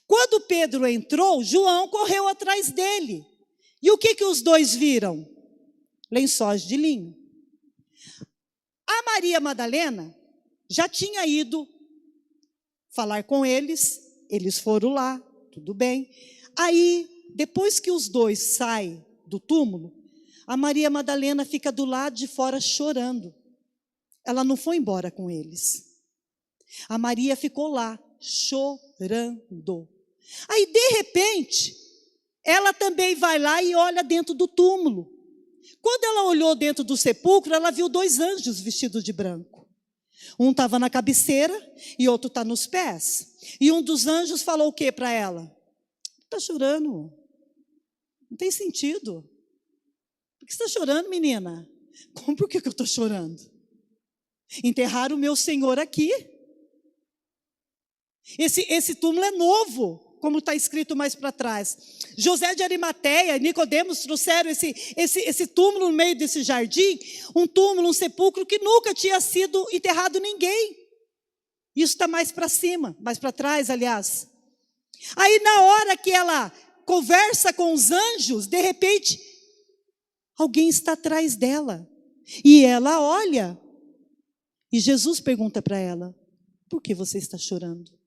Quando Pedro entrou, João correu atrás dele. E o que os dois viram? Lençóis de linho. A Maria Madalena já tinha ido falar com eles. Eles foram lá, tudo bem. Aí, depois que os dois saem do túmulo, a Maria Madalena fica do lado de fora chorando. Ela não foi embora com eles. A Maria ficou lá, chorando. Aí, de repente, ela também vai lá e olha dentro do túmulo. Quando ela olhou dentro do sepulcro, ela viu 2 anjos vestidos de branco. Um estava na cabeceira e outro está nos pés. E um dos anjos falou o que para ela? Está chorando? Não tem sentido. Por que você está chorando, menina? Como por que eu estou chorando? Enterraram o meu Senhor aqui. Esse túmulo é novo, como está escrito mais para trás. José de Arimateia e Nicodemos trouxeram esse túmulo no meio desse jardim, um túmulo, um sepulcro que nunca tinha sido enterrado ninguém. Isso está mais para cima, mais para trás, aliás. Aí na hora que ela conversa com os anjos, de repente, alguém está atrás dela. E ela olha. E Jesus pergunta para ela, por que você está chorando?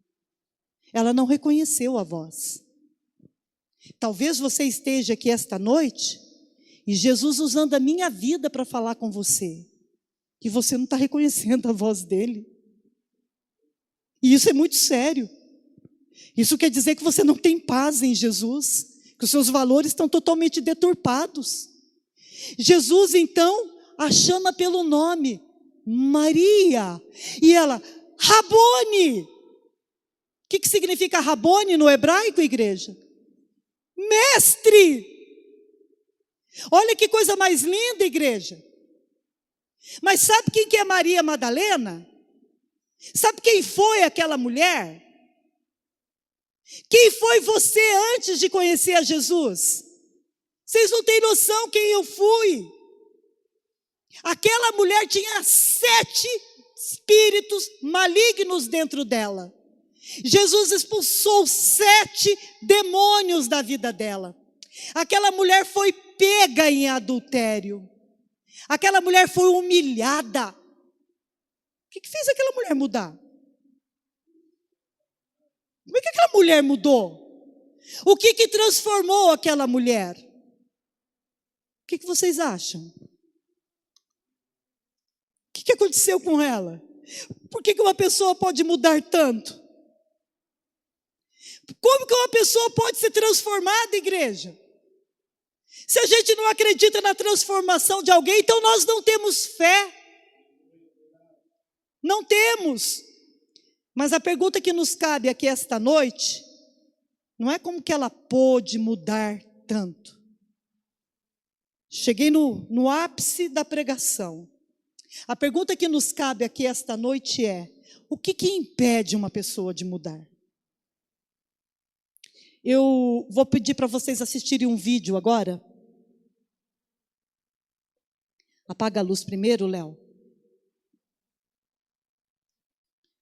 Ela não reconheceu a voz. Talvez você esteja aqui esta noite e Jesus usando a minha vida para falar com você. E você não está reconhecendo a voz dele. E isso é muito sério. Isso quer dizer que você não tem paz em Jesus, que os seus valores estão totalmente deturpados. Jesus, então, a chama pelo nome, Maria. E ela, Rabone. O que significa Rabone no hebraico, igreja? Mestre. Olha que coisa mais linda, igreja. Mas sabe quem que é Maria Madalena? Sabe quem foi aquela mulher? Quem foi você antes de conhecer a Jesus? Vocês não têm noção quem eu fui. Aquela mulher tinha 7 espíritos malignos dentro dela. Jesus expulsou 7 demônios da vida dela. Aquela mulher foi pega em adultério. Aquela mulher foi humilhada. O que fez aquela mulher mudar? Como é que aquela mulher mudou? O que transformou aquela mulher? O que vocês acham? O que aconteceu com ela? Por que uma pessoa pode mudar tanto? Como que uma pessoa pode ser transformada, igreja? Se a gente não acredita na transformação de alguém, então nós não temos fé. Não temos. Mas a pergunta que nos cabe aqui esta noite, não é como que ela pôde mudar tanto. Cheguei no ápice da pregação. A pergunta que nos cabe aqui esta noite é: o que impede uma pessoa de mudar? Eu vou pedir para vocês assistirem um vídeo agora. Apaga a luz primeiro, Léo.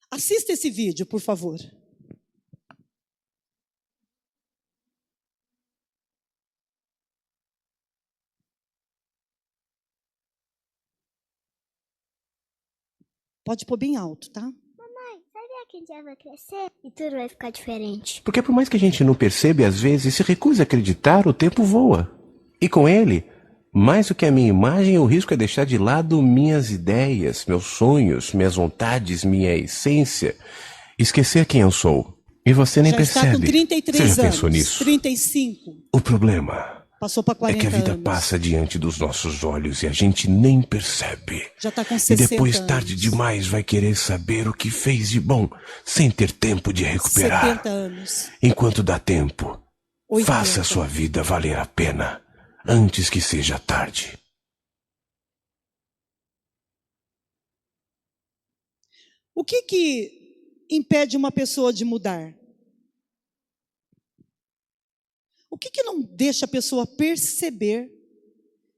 Assista esse vídeo, por favor. Pode pôr bem alto, tá? Mamãe, sabia que um dia vai crescer e tudo vai ficar diferente? Porque por mais que a gente não perceba e às vezes se recuse a acreditar, o tempo voa. E com ele, mais do que a minha imagem, o risco é deixar de lado minhas ideias, meus sonhos, minhas vontades, minha essência. Esquecer quem eu sou. E você nem Já percebe. está com 33 você já anos, pensou nisso? 35. O problema Passou para 40 é que a vida anos. passa diante dos nossos olhos e a gente nem percebe. Já está com E 60 depois, anos. tarde demais, vai querer saber o que fez de bom, sem ter tempo de recuperar. 70 anos. Enquanto dá tempo, 80. faça a sua vida valer a pena, antes que seja tarde. O que impede uma pessoa de mudar? O que não deixa a pessoa perceber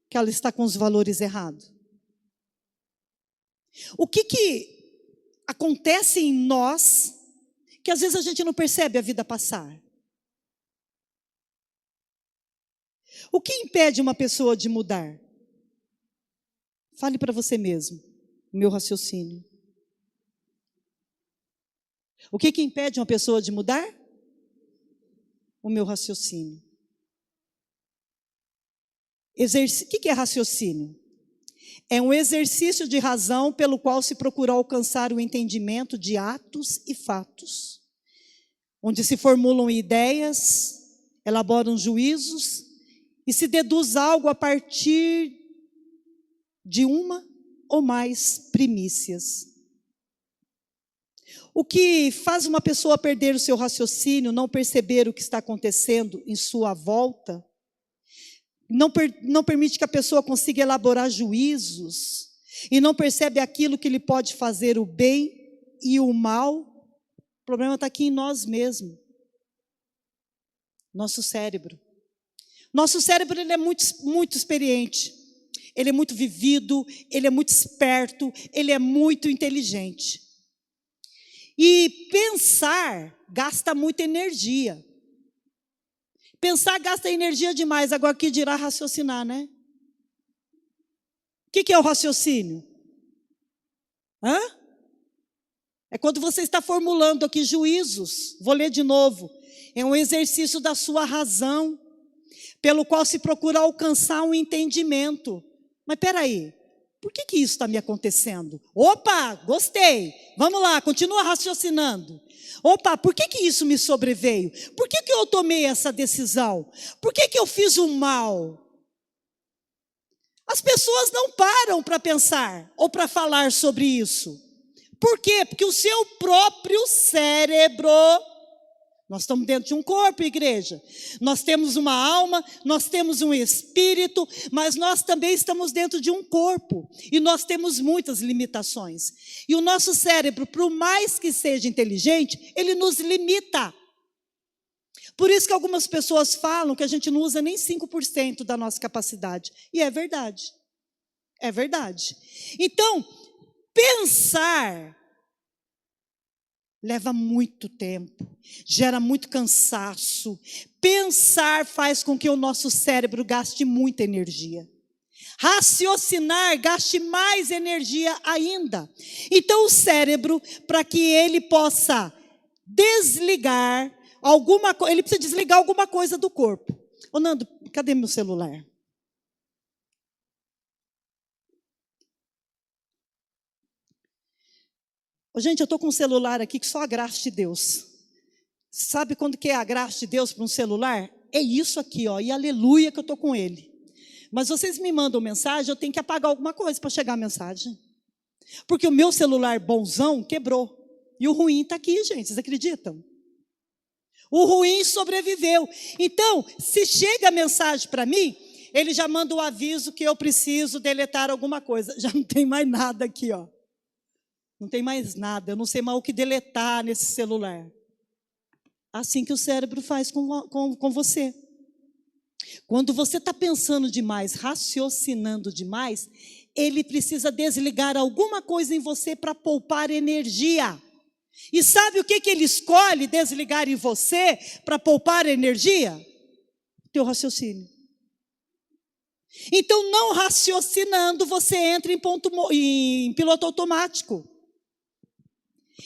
que ela está com os valores errados? O que acontece em nós que às vezes a gente não percebe a vida passar? O que impede uma pessoa de mudar? Fale para você mesmo, o meu raciocínio. O que impede uma pessoa de mudar? O meu raciocínio. O que é raciocínio? É um exercício de razão pelo qual se procura alcançar o entendimento de atos e fatos, onde se formulam ideias, elaboram juízos e se deduz algo a partir de uma ou mais primícias. O que faz uma pessoa perder o seu raciocínio, não perceber o que está acontecendo em sua volta, não permite que a pessoa consiga elaborar juízos e não percebe aquilo que lhe pode fazer o bem e o mal. O problema está aqui em nós mesmos. Nosso cérebro. Nosso cérebro ele é muito experiente. Ele é muito vivido, ele é muito esperto, ele é muito inteligente. E pensar gasta muita energia. Pensar gasta energia demais, agora que dirá raciocinar, né? O que é o raciocínio? É quando você está formulando aqui juízos, vou ler de novo. É um exercício da sua razão, pelo qual se procura alcançar um entendimento. Mas peraí, por que isso está me acontecendo? Opa, gostei. Vamos lá, continua raciocinando. Opa, por que isso me sobreveio? Por que eu tomei essa decisão? Por que eu fiz o mal? As pessoas não param para pensar ou para falar sobre isso. Por quê? Porque o seu próprio cérebro... Nós estamos dentro de um corpo, igreja. Nós temos uma alma, nós temos um espírito, mas nós também estamos dentro de um corpo. E nós temos muitas limitações. E o nosso cérebro, por mais que seja inteligente, ele nos limita. Por isso que algumas pessoas falam que a gente não usa nem 5% da nossa capacidade. E é verdade. É verdade. Então, pensar leva muito tempo, gera muito cansaço. Pensar faz com que o nosso cérebro gaste muita energia. Raciocinar gaste mais energia ainda. Então o cérebro, para que ele possa desligar alguma coisa, ele precisa desligar alguma coisa do corpo. Ô Nando, cadê meu celular? Gente, eu estou com um celular aqui que só a graça de Deus. Sabe quando que é a graça de Deus para um celular? É isso aqui, ó, e aleluia que eu estou com ele. Mas vocês me mandam mensagem, eu tenho que apagar alguma coisa para chegar a mensagem. Porque o meu celular bonzão quebrou. E o ruim está aqui, gente, vocês acreditam? O ruim sobreviveu. Então, se chega a mensagem para mim, ele já manda o aviso que eu preciso deletar alguma coisa. Já não tem mais nada aqui, ó. Não tem mais nada, eu não sei mais o que deletar nesse celular. Assim que o cérebro faz com você. Quando você está pensando demais, raciocinando demais, ele precisa desligar alguma coisa em você para poupar energia. E sabe o que ele escolhe desligar em você para poupar energia? Teu raciocínio. Então, não raciocinando, você entra em piloto automático.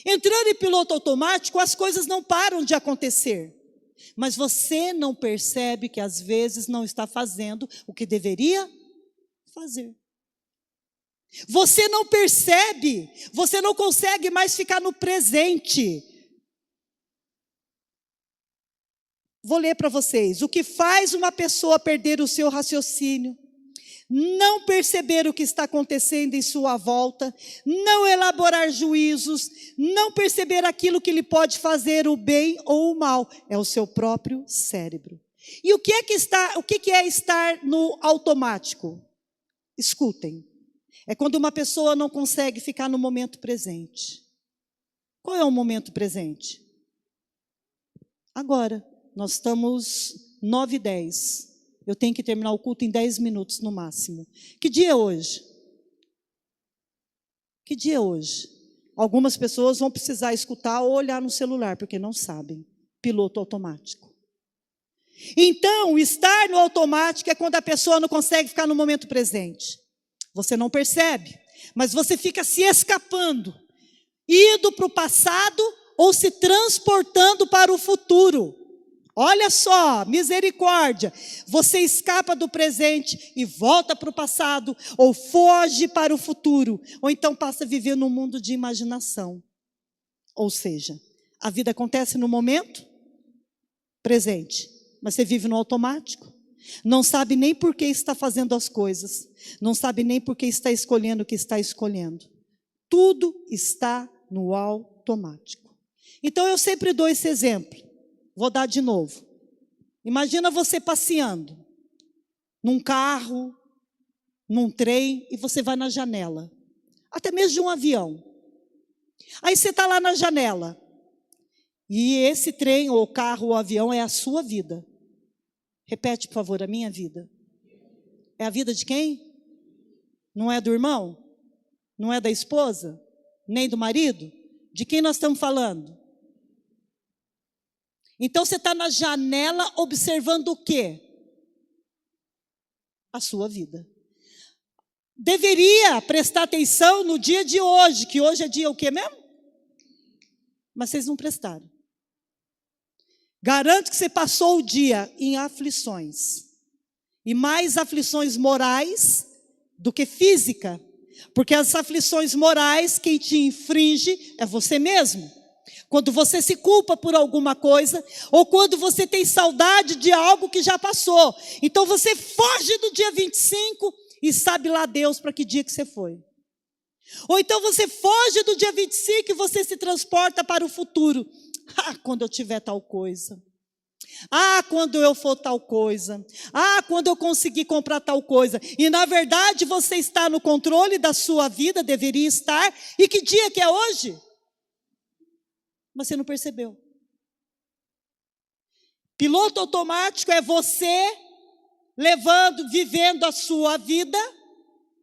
Entrando em piloto automático, as coisas não param de acontecer. Mas você não percebe que às vezes não está fazendo o que deveria fazer. Você não percebe, você não consegue mais ficar no presente. Vou ler para vocês. O que faz uma pessoa perder o seu raciocínio? Não perceber o que está acontecendo em sua volta, não elaborar juízos, não perceber aquilo que lhe pode fazer o bem ou o mal, é o seu próprio cérebro. E o que é estar no automático? Escutem. É quando uma pessoa não consegue ficar no momento presente. Qual é o momento presente? Agora, nós estamos 9h10. Eu tenho que terminar o culto em 10 minutos no máximo. Que dia é hoje? Que dia é hoje? Algumas pessoas vão precisar escutar ou olhar no celular, porque não sabem. Piloto automático. Então, estar no automático é quando a pessoa não consegue ficar no momento presente. Você não percebe, mas você fica se escapando, indo para o passado ou se transportando para o futuro. Olha só, misericórdia, você escapa do presente e volta para o passado, ou foge para o futuro, ou então passa a viver num mundo de imaginação. Ou seja, a vida acontece no momento presente, mas você vive no automático. Não sabe nem por que está fazendo as coisas, não sabe nem por que está escolhendo o que está escolhendo. Tudo está no automático. Então eu sempre dou esse exemplo. Vou dar de novo. Imagina você passeando num carro, num trem, e você vai na janela. Até mesmo de um avião. Aí você está lá na janela. E esse trem, ou carro, ou avião é a sua vida. Repete, por favor, a minha vida. É a vida de quem? Não é do irmão? Não é da esposa? Nem do marido? De quem nós estamos falando? Então você está na janela observando o quê? A sua vida. Deveria prestar atenção no dia de hoje, que hoje é dia o quê mesmo? Mas vocês não prestaram. Garanto que você passou o dia em aflições. E mais aflições morais do que física. Porque as aflições morais, quem te infringe é você mesmo. Quando você se culpa por alguma coisa, ou quando você tem saudade de algo que já passou. Então você foge do dia 25 e sabe lá Deus para que dia que você foi. Ou então você foge do dia 25 e você se transporta para o futuro. Ah, quando eu tiver tal coisa. Ah, quando eu for tal coisa. Ah, quando eu conseguir comprar tal coisa. E na verdade você está no controle da sua vida, deveria estar. E que dia que é hoje? Mas você não percebeu. Piloto automático é você vivendo a sua vida,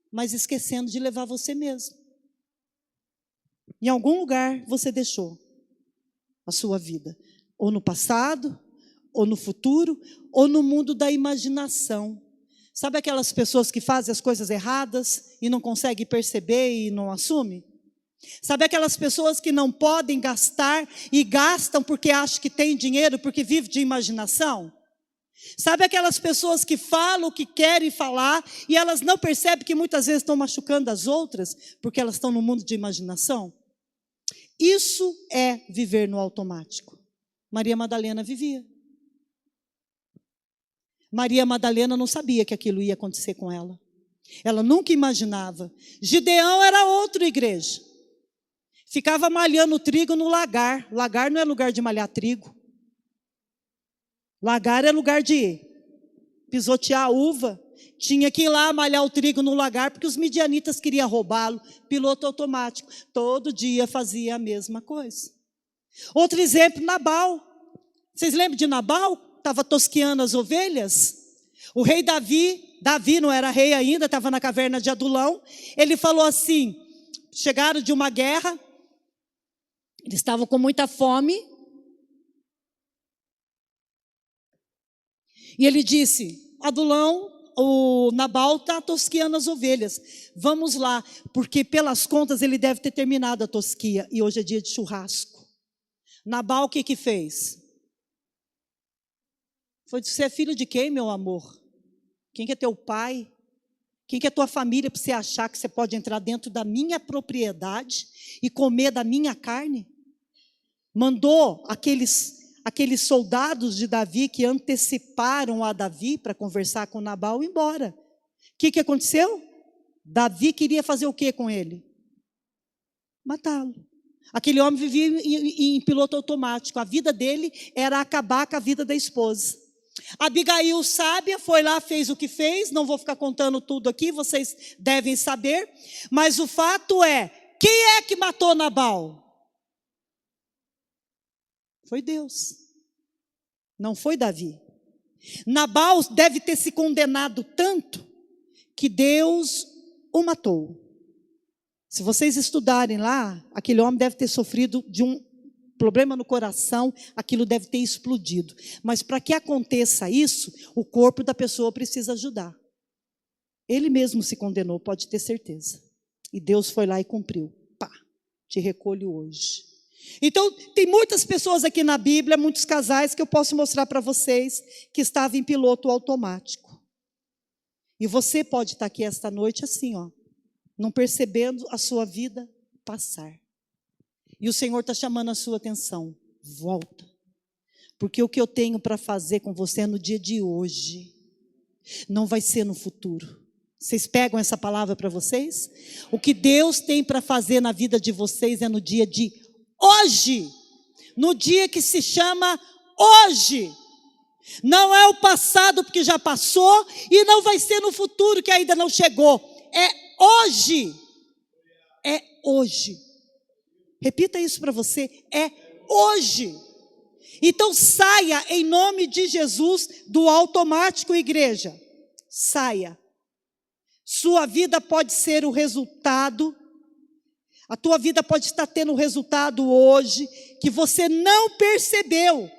mas esquecendo de levar você mesmo. Em algum lugar você deixou a sua vida, ou no passado, ou no futuro, ou no mundo da imaginação. Sabe aquelas pessoas que fazem as coisas erradas e não conseguem perceber e não assumem? Sabe aquelas pessoas que não podem gastar e gastam porque acham que tem dinheiro, porque vivem de imaginação? Sabe aquelas pessoas que falam o que querem falar e elas não percebem que muitas vezes estão machucando as outras porque elas estão no mundo de imaginação? Isso é viver no automático. Maria Madalena vivia. Maria Madalena não sabia que aquilo ia acontecer com ela. Ela nunca imaginava. Gideão era outra igreja. Ficava malhando trigo no lagar. Lagar não é lugar de malhar trigo. Lagar é lugar de pisotear a uva. Tinha que ir lá malhar o trigo no lagar, porque os midianitas queriam roubá-lo. Piloto automático. Todo dia fazia a mesma coisa. Outro exemplo, Nabal. Vocês lembram de Nabal? Estava tosqueando as ovelhas. O rei Davi não era rei ainda, estava na caverna de Adulão. Ele falou assim, chegaram de uma guerra, eles estavam com muita fome. E ele disse, Adulão, o Nabal está tosqueando as ovelhas. Vamos lá, porque pelas contas ele deve ter terminado a tosquia. E hoje é dia de churrasco. Nabal o que fez? Foi, você é filho de quem, meu amor? Quem que é teu pai? Quem que é tua família para você achar que você pode entrar dentro da minha propriedade e comer da minha carne? Mandou aqueles soldados de Davi que anteciparam a Davi para conversar com Nabal embora. O que aconteceu? Davi queria fazer o que com ele? Matá-lo. Aquele homem vivia em piloto automático. A vida dele era acabar com a vida da esposa. Abigail, sábia, foi lá, fez o que fez. Não vou ficar contando tudo aqui, vocês devem saber. Mas o fato é, quem é que matou Nabal? Foi Deus. Não foi Davi. Nabal deve ter se condenado tanto que Deus o matou. Se vocês estudarem lá, aquele homem deve ter sofrido de um problema no coração, aquilo deve ter explodido. Mas para que aconteça isso, o corpo da pessoa precisa ajudar. Ele mesmo se condenou, pode ter certeza. E Deus foi lá e cumpriu. Pá, te recolho hoje. Então, tem muitas pessoas aqui na Bíblia, muitos casais que eu posso mostrar para vocês que estavam em piloto automático. E você pode estar aqui esta noite assim, ó, não percebendo a sua vida passar. E o Senhor está chamando a sua atenção. Volta. Porque o que eu tenho para fazer com você é no dia de hoje. Não vai ser no futuro. Vocês pegam essa palavra para vocês? O que Deus tem para fazer na vida de vocês é no dia de hoje. No dia que se chama hoje. Não é o passado porque já passou e não vai ser no futuro que ainda não chegou. É hoje. É hoje. Repita isso para você. É hoje. Então saia em nome de Jesus do automático, igreja. Saia. Sua vida pode ser o resultado. A tua vida pode estar tendo um resultado hoje que você não percebeu.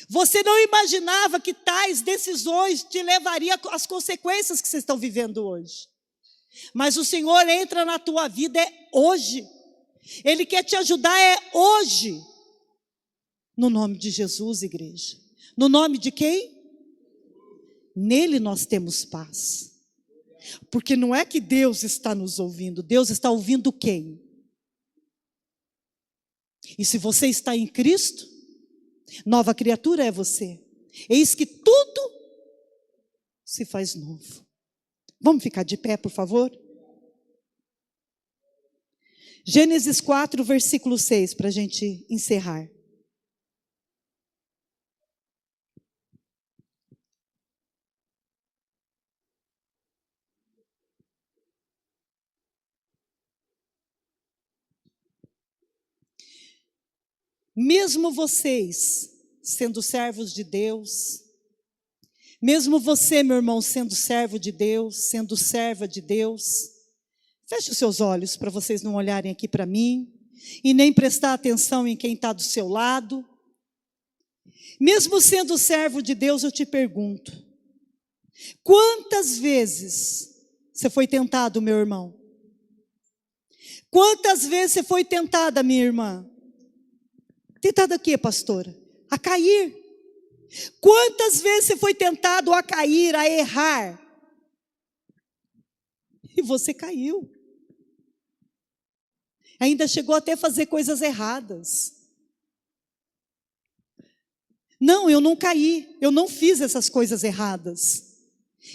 Você não imaginava que tais decisões te levariam às consequências que vocês estão vivendo hoje. Mas o Senhor entra na tua vida hoje. Ele quer te ajudar hoje. No nome de Jesus, igreja. No nome de quem? Nele nós temos paz. Porque não é que Deus está nos ouvindo. Deus está ouvindo quem? E se você está em Cristo, nova criatura é você. Eis que tudo se faz novo. Vamos ficar de pé, por favor? Gênesis 4, versículo 6, para a gente encerrar. Mesmo vocês sendo servos de Deus, mesmo você, meu irmão, sendo servo de Deus, sendo serva de Deus, feche os seus olhos para vocês não olharem aqui para mim e nem prestar atenção em quem está do seu lado. Mesmo sendo servo de Deus, eu te pergunto, quantas vezes você foi tentado, meu irmão? Quantas vezes você foi tentada, minha irmã? Tentada a quê, pastora? A cair. Quantas vezes você foi tentado a cair, a errar? E você caiu. Ainda chegou até a fazer coisas erradas. Não, eu não caí. Eu não fiz essas coisas erradas.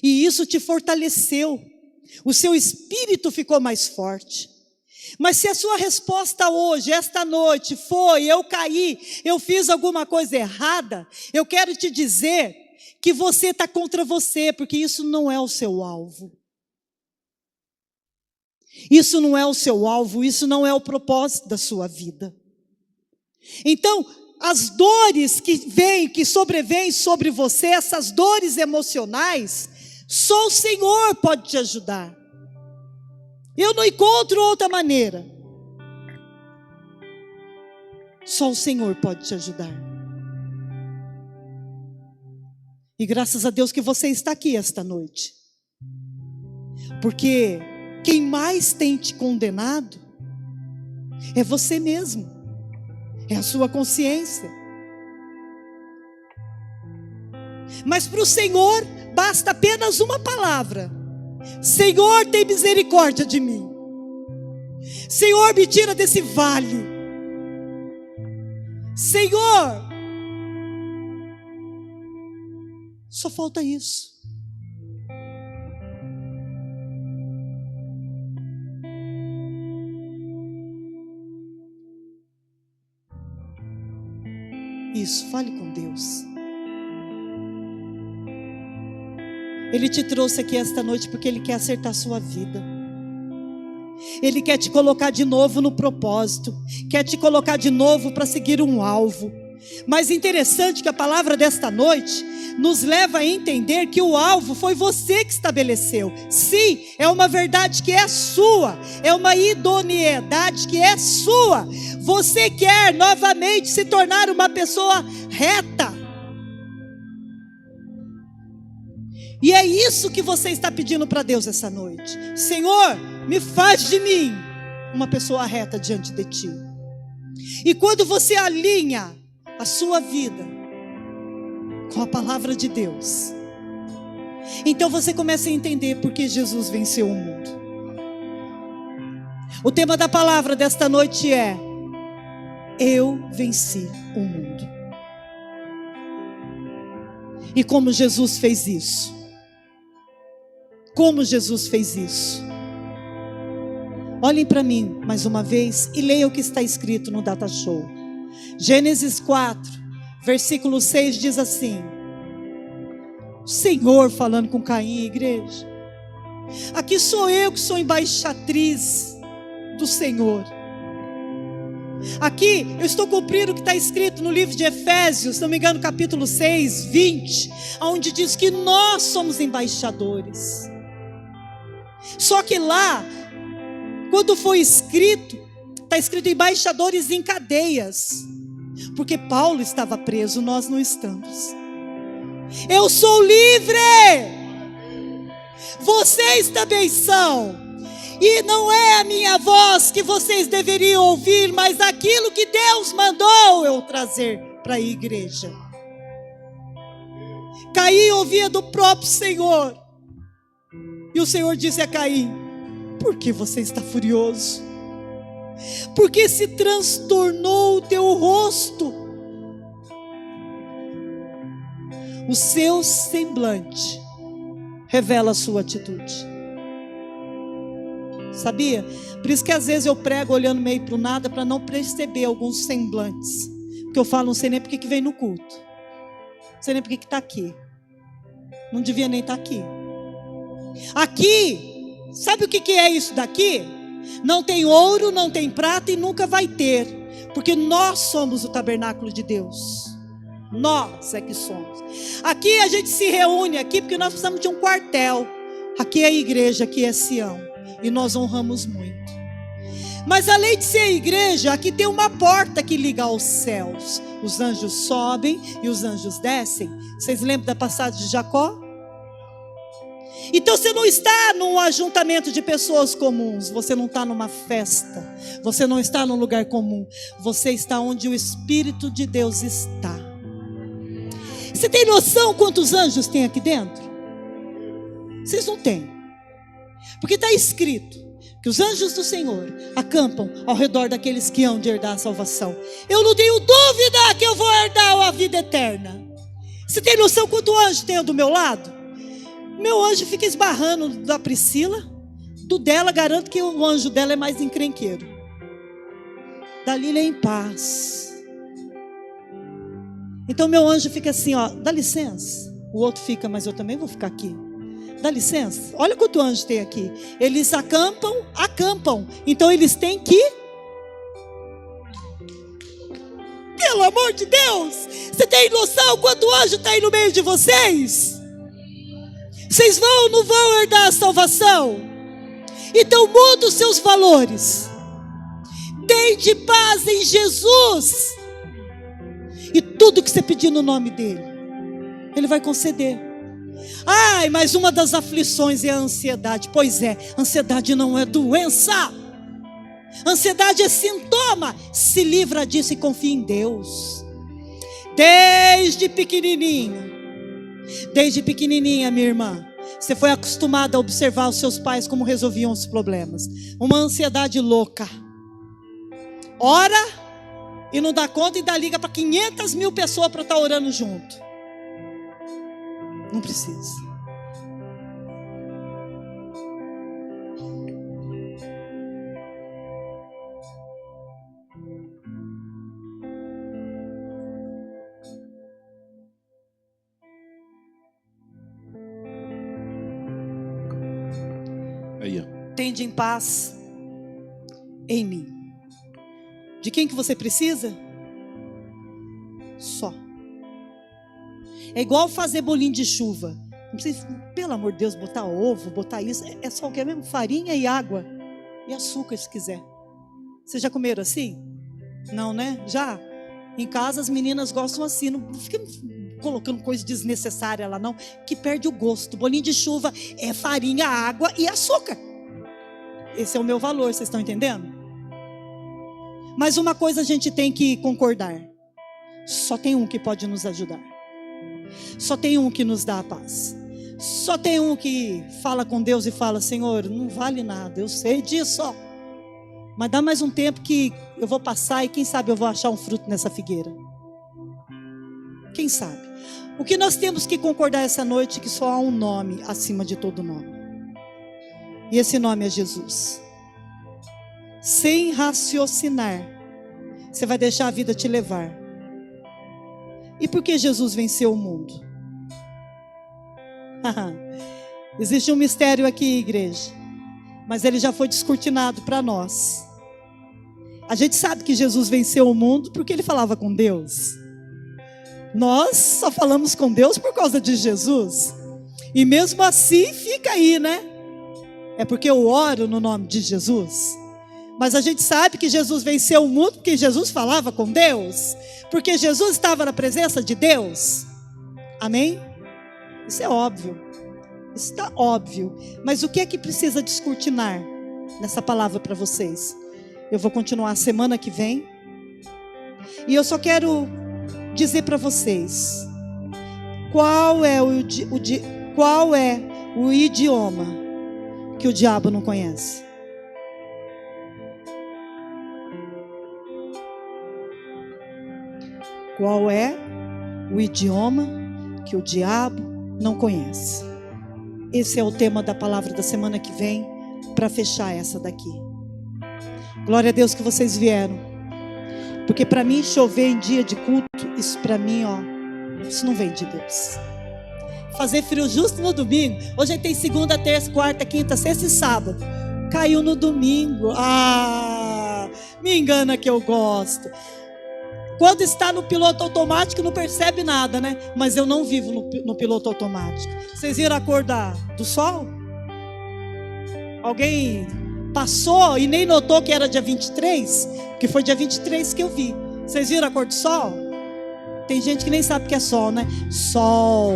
E isso te fortaleceu. O seu espírito ficou mais forte. Mas se a sua resposta hoje, esta noite, foi: eu caí, eu fiz alguma coisa errada, eu quero te dizer que você está contra você, porque isso não é o seu alvo. Isso não é o seu alvo, isso não é o propósito da sua vida. Então, as dores que sobrevêm sobre você, essas dores emocionais, só o Senhor pode te ajudar. Eu não encontro outra maneira. Só o Senhor pode te ajudar. E graças a Deus que você está aqui esta noite. Porque quem mais tem te condenado é você mesmo. É a sua consciência. Mas para o Senhor basta apenas uma palavra: Senhor, tem misericórdia de mim. Senhor, me tira desse vale. Senhor, só falta isso. Isso, fale com Deus. Ele te trouxe aqui esta noite porque Ele quer acertar a sua vida. Ele quer te colocar de novo no propósito. Quer te colocar de novo para seguir um alvo. Mas interessante que a palavra desta noite nos leva a entender que o alvo foi você que estabeleceu. Sim, é uma verdade que é sua. É uma idoneidade que é sua. Você quer novamente se tornar uma pessoa reta. E é isso que você está pedindo para Deus essa noite. Senhor, me faz de mim uma pessoa reta diante de Ti. E quando você alinha a sua vida com a palavra de Deus, então você começa a entender por que Jesus venceu o mundo. O tema da palavra desta noite é: eu venci o mundo. E como Jesus fez isso? Como Jesus fez isso? Olhem para mim mais uma vez e leiam o que está escrito no Data Show. Gênesis 4, versículo 6 diz assim: o Senhor falando com Caim, igreja. Aqui sou eu que sou embaixatriz do Senhor. Aqui eu estou cumprindo o que está escrito no livro de Efésios, se não me engano, capítulo 6, 20, onde diz que nós somos embaixadores. Só que lá, quando foi escrito, está escrito embaixadores em cadeias, porque Paulo estava preso, nós não estamos. Eu sou livre, vocês também são. E não é a minha voz que vocês deveriam ouvir, mas aquilo que Deus mandou eu trazer para a igreja. Caim ouvia do próprio Senhor. E o Senhor disse a Caim: por que você está furioso? Por que se transtornou o teu rosto? O seu semblante revela a sua atitude. Sabia? Por isso que às vezes eu prego olhando meio para o nada, para não perceber alguns semblantes. Porque eu falo, não sei nem porque que vem no culto. Não sei nem porque que está aqui. Não devia nem estar aqui. Aqui, sabe o que é isso daqui? Não tem ouro, não tem prata e nunca vai ter. Porque nós somos o tabernáculo de Deus. Nós é que somos. Aqui a gente se reúne aqui porque nós precisamos de um quartel. Aqui é a igreja, aqui é Sião. E nós honramos muito. Mas além de ser igreja, aqui tem uma porta que liga aos céus. Os anjos sobem e os anjos descem. Vocês lembram da passagem de Jacó? Então você não está num ajuntamento de pessoas comuns. Você não está numa festa. Você não está num lugar comum. Você está onde o Espírito de Deus está. Você tem noção quantos anjos tem aqui dentro? Vocês não têm. Porque está escrito que os anjos do Senhor acampam ao redor daqueles que hão de herdar a salvação. Eu não tenho dúvida que eu vou herdar a vida eterna. Você tem noção quanto anjo tem do meu lado? Meu anjo fica esbarrando da Priscila, do dela, garanto que o anjo dela é mais encrenqueiro. Dalila é em paz. Então meu anjo fica assim, ó, dá licença. O outro fica, mas eu também vou ficar aqui. Dá licença. Olha quanto anjo tem aqui. Eles acampam. Então eles têm que... Pelo amor de Deus, você tem noção quanto anjo está aí no meio de vocês? Vocês vão ou não vão herdar a salvação? Então muda os seus valores. Tende paz em Jesus. E tudo que você pedir no nome dele, ele vai conceder. Ai, mas uma das aflições é a ansiedade. Pois é, ansiedade não é doença. Ansiedade é sintoma. Se livra disso e confia em Deus. Desde pequenininha, minha irmã, você foi acostumada a observar os seus pais como resolviam os problemas. Uma ansiedade louca. Ora e não dá conta e dá liga para 500 mil pessoas para estar orando junto. Não precisa. Aí, ó. Tende em paz em mim. De quem que você precisa? Só. É igual fazer bolinho de chuva. Não precisa, pelo amor de Deus, botar ovo, botar isso. É só o que é mesmo? Farinha e água. E açúcar, se quiser. Vocês já comeram assim? Não, né? Já? Em casa as meninas gostam assim. Não fica colocando coisa desnecessária lá, não. Que perde o gosto. Bolinho de chuva é farinha, água e açúcar. Esse é o meu valor, vocês estão entendendo? Mas uma coisa a gente tem que concordar. Só tem um que pode nos ajudar. Só tem um que nos dá a paz. Só tem um que fala com Deus e fala: Senhor, não vale nada, eu sei disso, ó. Mas dá mais um tempo que eu vou passar e quem sabe eu vou achar um fruto nessa figueira. Quem sabe? O que nós temos que concordar essa noite é que só há um nome acima de todo nome. E esse nome é Jesus. Sem raciocinar, você vai deixar a vida te levar. E por que Jesus venceu o mundo? Existe um mistério aqui, igreja, mas ele já foi descortinado para nós. A gente sabe que Jesus venceu o mundo porque ele falava com Deus. Nós só falamos com Deus por causa de Jesus. E mesmo assim fica aí, né? É porque eu oro no nome de Jesus. Mas a gente sabe que Jesus venceu o mundo porque Jesus falava com Deus. Porque Jesus estava na presença de Deus. Amém? Isso é óbvio. Isso está óbvio. Mas o que é que precisa descortinar nessa palavra para vocês? Eu vou continuar a semana que vem. E eu só quero dizer para vocês qual é o idioma que o diabo não conhece. Qual é o idioma que o diabo não conhece? Esse é o tema da palavra da semana que vem, para fechar essa daqui. Glória a Deus que vocês vieram. Porque para mim chover em dia de culto, isso para mim, ó, isso não vem de Deus. Fazer frio justo no domingo. Hoje tem segunda, terça, quarta, quinta, sexta e sábado. Caiu no domingo. Ah, me engana que eu gosto. Quando está no piloto automático não percebe nada, né? Mas eu não vivo no piloto automático. Vocês viram a cor do sol? Alguém passou e nem notou que era dia 23? Porque foi dia 23 que eu vi. Vocês viram a cor do sol? Tem gente que nem sabe o que é sol, né? Sol,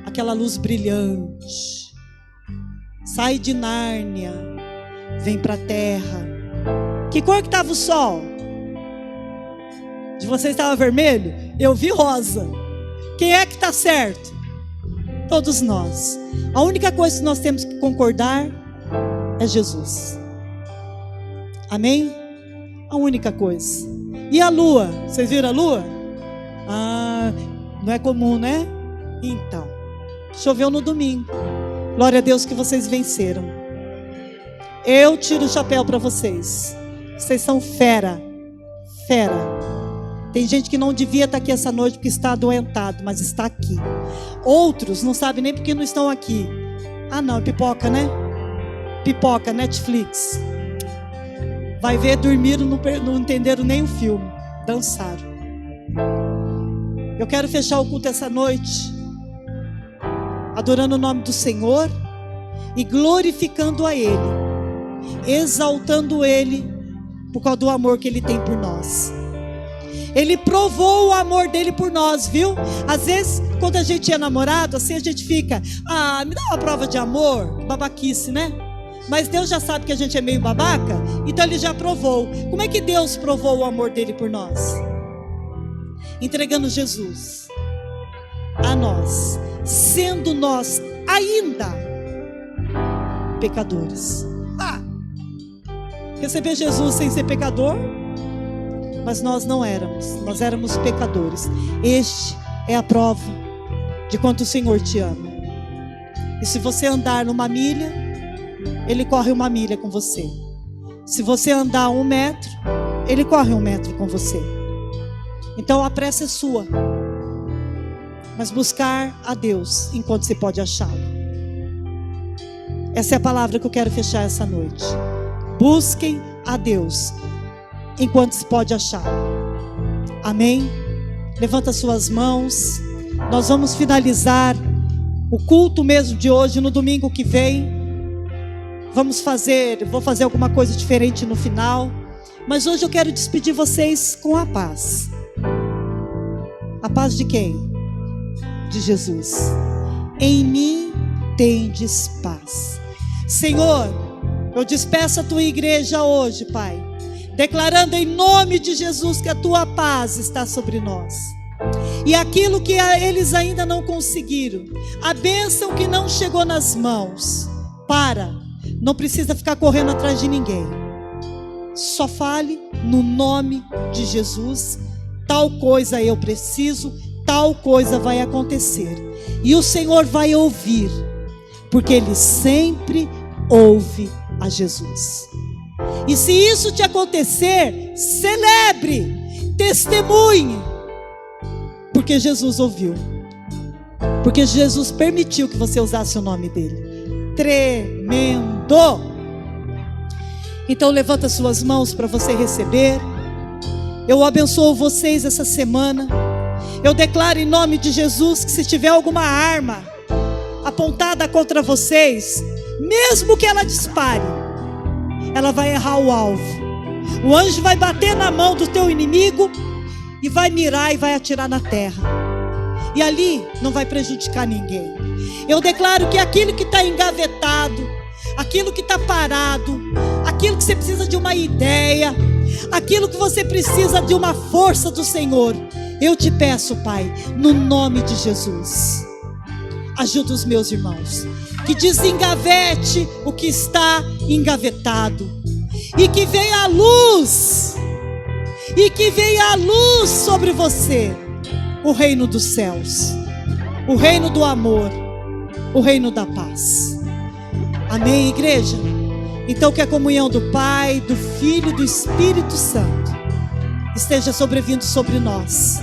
aquela luz brilhante. Sai de Nárnia, vem para a terra. Que cor que estava o sol? De vocês estava vermelho? Eu vi rosa. Quem é que está certo? Todos nós. A única coisa que nós temos que concordar é Jesus. Amém? A única coisa. E a lua? Vocês viram a lua? Ah, não é comum, né? Então, choveu no domingo. Glória a Deus que vocês venceram. Eu tiro o chapéu para vocês. Vocês são fera. Tem gente que não devia estar aqui essa noite porque está adoentado, mas está aqui. Outros não sabem nem porque não estão aqui. Ah não, pipoca, né? Pipoca, Netflix. Vai ver, dormiram, não entenderam nem o filme. Dançaram. Eu quero fechar o culto essa noite adorando o nome do Senhor e glorificando a Ele, exaltando Ele por causa do amor que Ele tem por nós. Ele provou o amor dele por nós, viu? Às vezes, quando a gente é namorado, assim a gente fica, me dá uma prova de amor, babaquice, né? Mas Deus já sabe que a gente é meio babaca, então Ele já provou. Como é que Deus provou o amor dele por nós? Entregando Jesus a nós, sendo nós ainda pecadores. Receber Jesus sem ser pecador, mas nós não éramos, nós éramos pecadores. Este é a prova de quanto o Senhor te ama. E se você andar numa milha, Ele corre uma milha com você. Se você andar 1 metro, Ele corre 1 metro com você. Então a pressa é sua, mas buscar a Deus enquanto você pode achá-lo. Essa é a palavra que eu quero fechar essa noite. Busquem a Deus enquanto se pode achar. Amém? Levanta suas mãos. Nós vamos finalizar o culto mesmo de hoje. No domingo que vem vou fazer alguma coisa diferente no final, mas hoje eu quero despedir vocês com a paz. A paz de quem? De Jesus. Em mim tendes paz. Senhor, eu despeço a tua igreja hoje, Pai, declarando em nome de Jesus que a tua paz está sobre nós. E aquilo que eles ainda não conseguiram, a bênção que não chegou nas mãos, não precisa ficar correndo atrás de ninguém. Só fale no nome de Jesus. Tal coisa eu preciso, tal coisa vai acontecer. E o Senhor vai ouvir, porque Ele sempre ouve a Jesus. E se isso te acontecer, celebre, testemunhe, porque Jesus ouviu, porque Jesus permitiu que você usasse o nome dele. Tremendo! Então levanta suas mãos para você receber. Eu abençoo vocês essa semana. Eu declaro em nome de Jesus que se tiver alguma arma apontada contra vocês, mesmo que ela dispare, ela vai errar o alvo. O anjo vai bater na mão do teu inimigo e vai mirar e vai atirar na terra. E ali não vai prejudicar ninguém. Eu declaro que aquilo que está engavetado, aquilo que está parado, aquilo que você precisa de uma ideia, aquilo que você precisa de uma força do Senhor, eu te peço, Pai, no nome de Jesus, ajuda os meus irmãos, que desengavete o que está engavetado, e que venha a luz, sobre você, o reino dos céus, o reino do amor, o reino da paz. Amém, igreja? Então que a comunhão do Pai, do Filho e do Espírito Santo esteja sobrevindo sobre nós,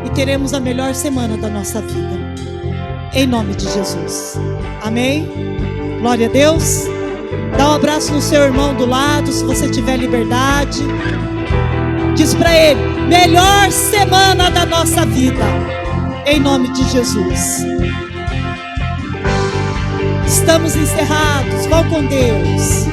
e teremos a melhor semana da nossa vida, em nome de Jesus. Amém? Glória a Deus. Dá um abraço no seu irmão do lado, se você tiver liberdade. Diz para ele: melhor semana da nossa vida, em nome de Jesus. Estamos encerrados. Vão com Deus.